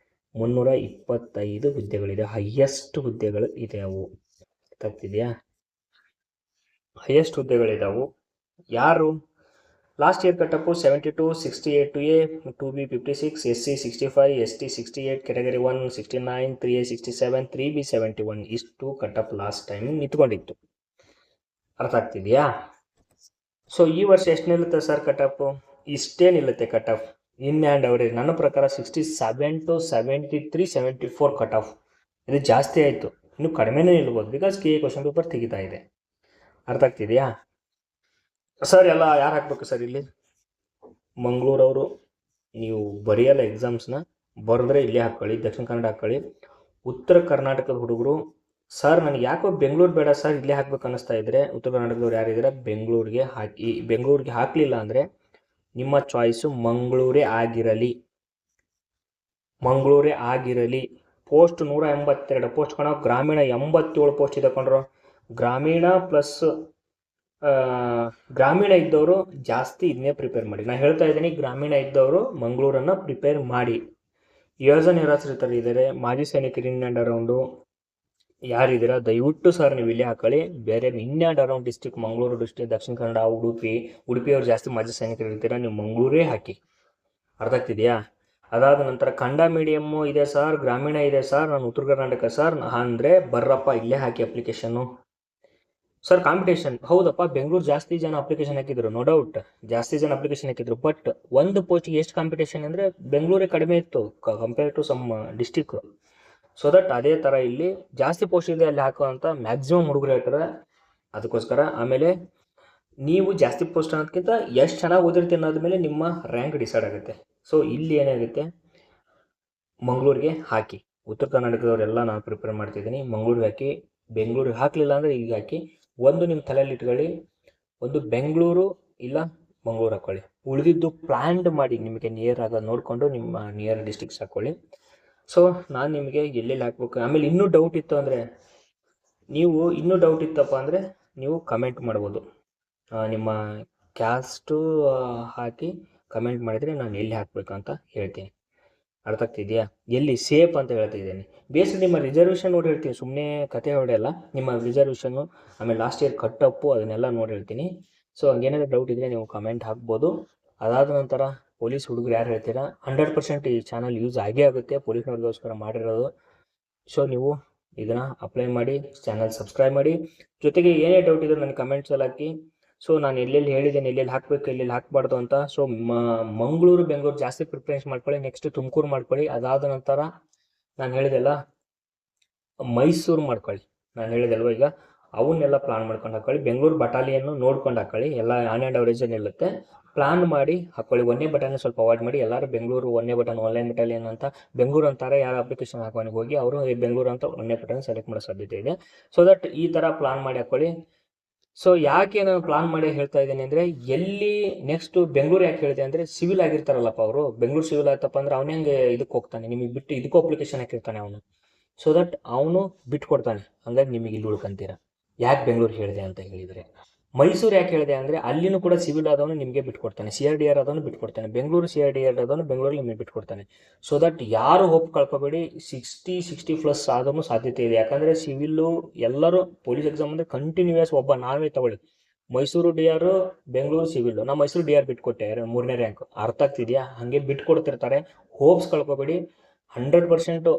325 ಹುದ್ದೆಗಳಿದೆ, ಹೈಯೆಸ್ಟ್ ಹುದ್ದೆಗಳು ಇದೆ ಅವು. ಅರ್ಥ ಆಗ್ತಿದೆಯಾ? ಹೈಯೆಸ್ಟ್ ಹುದ್ದೆಗಳಿದಾವು. ಯಾರು last year ಕಟ್ಟಪ್ಪು 72, 68 to A, 2B 56, SC 65, ST 68, category 1 69, 3A 67, 3B 71. ಇಷ್ಟು ಕಟ್ಟಪ್ ಲಾಸ್ಟ್ ಟೈಮ್ ನಿಂತ್ಕೊಂಡಿತ್ತು. ಅರ್ಥ ಆಗ್ತಿದೆಯಾ? ಸೊ ಈ ವರ್ಷ ಎಷ್ಟು ನಿಲ್ಲುತ್ತೆ ಸರ್ ಕಟ್ಟಪ್ಪು? ಇಷ್ಟೇ ನಿಲ್ಲುತ್ತೆ ಕಟ್ಟಪ್. ಇನ್ ಆ್ಯಂಡ್ ಅವರೇಜ್ ನನ್ನ ಪ್ರಕಾರ 67 to 73, 74 ಕಟ್ ಆಫ್. ಇದು ಜಾಸ್ತಿ ಆಯಿತು, ಇನ್ನು ಕಡಿಮೆನೇ ನಿಲ್ಬೋದು, ಬಿಕಾಸ್ ಕೆ ಕ್ವಶನ್ ಪೇಪರ್ ತೆಗಿತಾ ಇದೆ. ಅರ್ಥ ಆಗ್ತಿದೆಯಾ ಸರ್? ಎಲ್ಲ ಯಾರು ಹಾಕ್ಬೇಕು ಸರ್ ಇಲ್ಲಿ? ಮಂಗಳೂರವರು. ನೀವು ಬರೆಯಲ್ಲ ಎಕ್ಸಾಮ್ಸ್ನ, ಬರೆದ್ರೆ ಇಲ್ಲೇ ಹಾಕ್ಕೊಳ್ಳಿ, ದಕ್ಷಿಣ ಕನ್ನಡ ಹಾಕ್ಕೊಳ್ಳಿ. ಉತ್ತರ ಕರ್ನಾಟಕದ ಹುಡುಗರು ಸರ್ ನನಗೆ ಯಾಕೋ ಬೆಂಗಳೂರು ಬೇಡ ಸರ್, ಇಲ್ಲೇ ಹಾಕ್ಬೇಕು ಅನ್ನಿಸ್ತಾ ಇದ್ದರೆ, ಉತ್ತರ ಕರ್ನಾಟಕದವ್ರು ಯಾರಿದ್ದೀರಾ ಬೆಂಗಳೂರಿಗೆ ಹಾಕಿ. ಬೆಂಗಳೂರಿಗೆ ಹಾಕಲಿಲ್ಲ ಅಂದರೆ ನಿಮ್ಮ ಚಾಯ್ಸು ಮಂಗಳೂರೇ ಆಗಿರಲಿ, ಮಂಗಳೂರೇ ಆಗಿರಲಿ. ಪೋಸ್ಟ್ 182 ಪೋಸ್ಟ್ ಕಣೋ. ಗ್ರಾಮೀಣ 87 ಪೋಸ್ಟ್ ಇದೆ ಕಣ್ರೋ. ಗ್ರಾಮೀಣ ಪ್ಲಸ್ ಗ್ರಾಮೀಣ ಇದ್ದವರು ಜಾಸ್ತಿ ಇದನ್ನೇ ಪ್ರಿಪೇರ್ ಮಾಡಿ. ನಾನು ಹೇಳ್ತಾ ಇದ್ದೀನಿ, ಗ್ರಾಮೀಣ ಇದ್ದವರು ಮಂಗಳೂರನ್ನು ಪ್ರಿಪೇರ್ ಮಾಡಿ. ಯೋಜನೆ ನಿರಾಶ್ರಿತರು ಇದ್ದಾರೆ, ಮಾಜಿ ಸೈನಿಕರು ಇನ್ ಆ್ಯಂಡ್ ಅರೌಂಡು ಯಾರಿದ್ದೀರಾ ದಯವಿಟ್ಟು ಸರ್ ನೀವು ಇಲ್ಲೇ ಹಾಕೊಳ್ಳಿ. ಬೇರೆ ಇನ್ and around district, Mangaluru district, Dakshina Kannada, ಉಡುಪಿಯವ್ರು ಜಾಸ್ತಿ ಮಾಜಿ ಸೈನಿಕರು ಇರ್ತೀರಾ, ನೀವು ಮಂಗಳೂರೇ ಹಾಕಿ. ಅರ್ಥ ಆಗ್ತಿದೆಯಾ? ಅದಾದ ನಂತರ ಕನ್ನಡ ಮೀಡಿಯಮ್ಮು ಇದೆ ಸರ್, ಗ್ರಾಮೀಣ ಇದೆ ಸರ್, ನಾನು ಉತ್ತರ ಕರ್ನಾಟಕ ಸರ್ ಅಂದರೆ ಬರ್ರಪ್ಪ ಇಲ್ಲೇ ಹಾಕಿ ಅಪ್ಲಿಕೇಶನ್ನು. ಸರ್ ಕಾಂಪಿಟೇಷನ್ ಹೌದಪ್ಪ, ಬೆಂಗಳೂರು ಜಾಸ್ತಿ ಜನ ಅಪ್ಲಿಕೇಶನ್ ಹಾಕಿದ್ರು, ನೋ ಡೌಟ್ ಜಾಸ್ತಿ ಜನ ಅಪ್ಲಿಕೇಶನ್ ಹಾಕಿದ್ರು. ಬಟ್ ಒಂದು ಪೋಸ್ಟಿಗೆ ಎಷ್ಟು ಕಾಂಪಿಟೇಷನ್ ಅಂದರೆ ಬೆಂಗಳೂರೇ ಕಡಿಮೆ ಇತ್ತು compare to some district. So that ಅದೇ ಥರ ಇಲ್ಲಿ ಜಾಸ್ತಿ ಪೋಸ್ಟ್ ಇದೆ ಅಲ್ಲಿ ಹಾಕುವಂಥ ಮ್ಯಾಕ್ಸಿಮಮ್ ಹುಡುಗರು ಹೇಳ್ತಾರೆ. ಅದಕ್ಕೋಸ್ಕರ ಆಮೇಲೆ ನೀವು ಜಾಸ್ತಿ ಪೋಸ್ಟ್ ಅನ್ನೋದಕ್ಕಿಂತ ಎಷ್ಟು ಚೆನ್ನಾಗಿ ಓದಿರ್ತೀವಿ ಅನ್ನೋದ್ಮೇಲೆ ನಿಮ್ಮ ರ್ಯಾಂಕ್ ಡಿಸೈಡ್ ಆಗುತ್ತೆ. ಸೊ ಇಲ್ಲಿ ಏನಾಗುತ್ತೆ, ಮಂಗಳೂರಿಗೆ ಹಾಕಿ. ಉತ್ತರ ಕರ್ನಾಟಕದವರೆಲ್ಲ ನಾನು ಪ್ರಿಪೇರ್ ಮಾಡ್ತಿದ್ದೀನಿ, ಮಂಗಳೂರಿಗೆ ಹಾಕಿ. ಬೆಂಗಳೂರಿಗೆ ಹಾಕಲಿಲ್ಲ ಅಂದರೆ ಈಗ ಹಾಕಿ. ಒಂದು ನಿಮ್ಮ ತಲೆಯಲ್ಲಿ ಇಟ್ಕೊಳ್ಳಿ, ಒಂದು ಬೆಂಗಳೂರು ಇಲ್ಲ ಮಂಗಳೂರು ಹಾಕ್ಕೊಳ್ಳಿ. ಉಳಿದಿದ್ದು ಪ್ಲ್ಯಾನ್ಡ್ ಮಾಡಿ, ನಿಮಗೆ ನಿಯರ್ ಆಗೋದು ನೋಡಿಕೊಂಡು ನಿಮ್ಮ ನಿಯರ್ ಡಿಸ್ಟ್ರಿಕ್ಸ್ ಹಾಕ್ಕೊಳ್ಳಿ. ಸೊ ನಾನು ನಿಮಗೆ ಎಲ್ಲೆಲ್ಲಿ ಹಾಕ್ಬೇಕು, ಆಮೇಲೆ ಇನ್ನೂ ಡೌಟ್ ಇತ್ತು ಅಂದರೆ ಇತ್ತಪ್ಪ ಅಂದರೆ ನೀವು ಕಮೆಂಟ್ ಮಾಡ್ಬೋದು. ನಿಮ್ಮ ಕ್ಯಾಸ್ಟು ಹಾಕಿ ಕಮೆಂಟ್ ಮಾಡಿದರೆ ನಾನು ಎಲ್ಲಿ ಹಾಕಬೇಕು ಅಂತ ಹೇಳ್ತೀನಿ. ಅರ್ಥ ಆಗ್ತಿದೆಯಾ? ಎಲ್ಲಿ ಸೇಫ್ ಅಂತ ಹೇಳ್ತಿದ್ದೀನಿ. ಬೇಸಿಕ್ ನಿಮ್ಮ ರಿಸರ್ವೇಷನ್ ನೋಡಿ ಹೇಳ್ತೀನಿ, ಸುಮ್ಮನೆ ಕತೆ ಹೊಡೆಯಲ್ಲ. ನಿಮ್ಮ ರಿಸರ್ವೇಷನ್ನು ಆಮೇಲೆ ಲಾಸ್ಟ್ ಇಯರ್ ಕಟ್ಟಪ್ಪು ಅದನ್ನೆಲ್ಲ ನೋಡಿ ಹೇಳ್ತೀನಿ. ಸೊ ಹಂಗೇನಾದರೂ ಡೌಟ್ ಇದ್ದರೆ ನೀವು ಕಮೆಂಟ್ ಹಾಕ್ಬೋದು. ಅದಾದ ನಂತರ ಪೊಲೀಸ್ ಹುಡುಗರು ಯಾರು ಹೇಳ್ತೀರಾ, 100% ಈ ಚಾನಲ್ ಯೂಸ್ ಆಗೇ ಆಗುತ್ತೆ, ಪೊಲೀಸ್ನವ್ರಿಗೋಸ್ಕರ ಮಾಡಿರೋದು. ಸೊ ನೀವು ಇದನ್ನು ಅಪ್ಲೈ ಮಾಡಿ, ಚಾನಲ್ ಸಬ್ಸ್ಕ್ರೈಬ್ ಮಾಡಿ. ಜೊತೆಗೆ ಏನೇ ಡೌಟ್ ಇದ್ದರೂ ನನಗೆ ಕಮೆಂಟ್ಸಲ್ಲಿ ಹಾಕಿ. ಸೊ ನಾನು ಎಲ್ಲೆಲ್ಲಿ ಹೇಳಿದ್ದೇನೆ, ಎಲ್ಲೆಲ್ಲಿ ಹಾಕಬೇಕು ಎಲ್ಲೆಲ್ಲಿ ಹಾಕಬಾರ್ದು ಅಂತ. ಸೊ ಮಂಗಳೂರು ಬೆಂಗಳೂರು ಜಾಸ್ತಿ ಪ್ರಿಫರೆನ್ಸ್ ಮಾಡ್ಕೊಳ್ಳಿ. ನೆಕ್ಸ್ಟ್ ತುಮಕೂರು ಮಾಡ್ಕೊಳ್ಳಿ. ಅದಾದ ನಂತರ ನಾನು ಹೇಳಿದೆಲ್ಲ ಮೈಸೂರು ಮಾಡ್ಕೊಳ್ಳಿ. ನಾನು ಹೇಳಿದೆಲ್ವ ಈಗ ಅವನ್ನೆಲ್ಲ ಪ್ಲಾನ್ ಮಾಡ್ಕೊಂಡು ಹಾಕೊಳ್ಳಿ. ಬೆಂಗಳೂರು ಬಟಾಲಿಯನ್ನು ನೋಡ್ಕೊಂಡು ಹಾಕೊಳ್ಳಿ, ಎಲ್ಲ ಆನ್ ಆ್ಯಂಡ್ ಅವರೇಜ್ ಇರುತ್ತೆ. ಪ್ಲಾನ್ ಮಾಡಿ ಹಾಕ್ಕೊಳ್ಳಿ. ಒಂದೇ ಬಟನ್ ಸ್ವಲ್ಪ ಅವಾಯ್ಡ್ ಮಾಡಿ. ಎಲ್ಲರೂ ಬೆಂಗಳೂರು ಒಂದೇ ಬಟನ್ ಆನ್ಲೈನ್ ಬಟಾಲಿಯನ್ ಅಂತ ಬೆಂಗಳೂರು ಅಂತಾರೆ. ಯಾರು ಅಪ್ಲಿಕೇಶನ್ ಹಾಕೋನಿಗೆ ಹೋಗಿ ಅವರು ಬೆಂಗಳೂರು ಅಂತ ಒಂದೇ ಬಟನ್ ಸೆಲೆಕ್ಟ್ ಮಾಡೋ ಸಾಧ್ಯತೆ ಇದೆ. ಸೊ ದಟ್ ಈ ಥರ ಪ್ಲಾನ್ ಮಾಡಿ ಹಾಕ್ಕೊಳ್ಳಿ. ಸೊ ಯಾಕೆ ನಾನು ಪ್ಲಾನ್ ಮಾಡಿ ಹೇಳ್ತಾ ಇದ್ದೀನಿ ಅಂದರೆ, ಎಲ್ಲಿ ನೆಕ್ಸ್ಟ್ ಬೆಂಗಳೂರು ಯಾಕೆ ಹೇಳಿದೆ ಅಂದರೆ, ಸಿವಿಲ್ ಆಗಿರ್ತಾರಲ್ಲಪ್ಪ ಅವರು, ಬೆಂಗಳೂರು ಸಿವಿಲ್ ಆಯ್ತಪ್ಪ ಅಂದರೆ ಅವನೇ ಹಂಗೆ ಇದಕ್ಕೆ ಹೋಗ್ತಾನೆ, ನಿಮಗೆ ಬಿಟ್ಟು ಇದಕ್ಕೂ ಅಪ್ಲಿಕೇಶನ್ ಹಾಕಿರ್ತಾನೆ ಅವನು. ಸೊ ದಟ್ ಅವನು ಬಿಟ್ಟು ಕೊಡ್ತಾನೆ. ಹಂಗಾಗಿ ನಿಮಗೆ ಇಲ್ಲಿ ಉಳ್ಕೊಂತೀರ. ಯಾಕೆ ಬೆಂಗಳೂರು ಹೇಳಿದೆ ಅಂತ ಹೇಳಿದರೆ, ಮೈಸೂರು ಯಾಕೆ ಹೇಳಿದೆ ಅಂದರೆ ಅಲ್ಲಿನೂ ಕೂಡ ಸಿವಿಲ್ ಆದವನು ನಿಮಗೆ ಬಿಟ್ಕೊಡ್ತಾನೆ, CRDR ಆದವನು ಬಿಟ್ಕೊಡ್ತಾನೆ, ಬೆಂಗಳೂರು CRDR ಆದವನು ಬೆಂಗಳೂರಲ್ಲಿ ನಿಮಗೆ ಬಿಟ್ಕೊಡ್ತಾನೆ. ಸೊ ದಟ್ ಯಾರು ಹೋಪ್ ಕಳ್ಕೊಬೇಡಿ. 60+ ಆದವನು ಸಾಧ್ಯತೆ ಇದೆ. ಯಾಕಂದರೆ ಸಿವಿಲ್ಲು ಎಲ್ಲರೂ ಪೊಲೀಸ್ ಎಕ್ಸಾಮ್ ಅಂದರೆ ಕಂಟಿನ್ಯೂಯಸ್ ಒಬ್ಬ ನಾವೇ ತಗೊಳ್ಳಿ, ಮೈಸೂರು DR, ಬೆಂಗಳೂರು ಸಿವಿಲ್ಲು. ನಾವು ಮೈಸೂರು DR ಬಿಟ್ಕೊಟ್ಟೆ 3ನೇ ರ್ಯಾಂಕ್. ಅರ್ಥ ಆಗ್ತಿದೆಯಾ? ಹಾಗೆ ಬಿಟ್ಕೊಡ್ತಿರ್ತಾರೆ. ಹೋಪ್ಸ್ ಕಳ್ಕೊಬೇಡಿ. 100%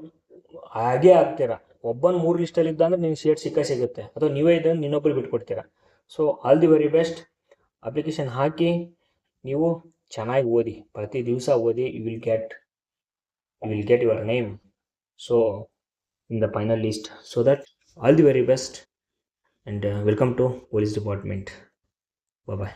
ಹಾಗೇ ಆಗ್ತೀರಾ. ಒಬ್ಬನ 3 ಲಿಸ್ಟಲ್ಲಿ ಇದ್ದ ಅಂದರೆ ನೀವು ಸೀಟ್ ಸಿಗುತ್ತೆ, ಅಥವಾ ನೀವೇ ಇದ್ದರೆ ಇನ್ನೊಬ್ಬರು ಬಿಟ್ಕೊಡ್ತೀರಾ. So all the very best. Application ಹಾಕಿ, ನೀವು ಚೆನ್ನಾಗಿ ಓದಿ, ಪ್ರತಿ ದಿವಸ ಓದಿ. You will get your name so in the final list. So that all the very best and welcome to police department. Bye.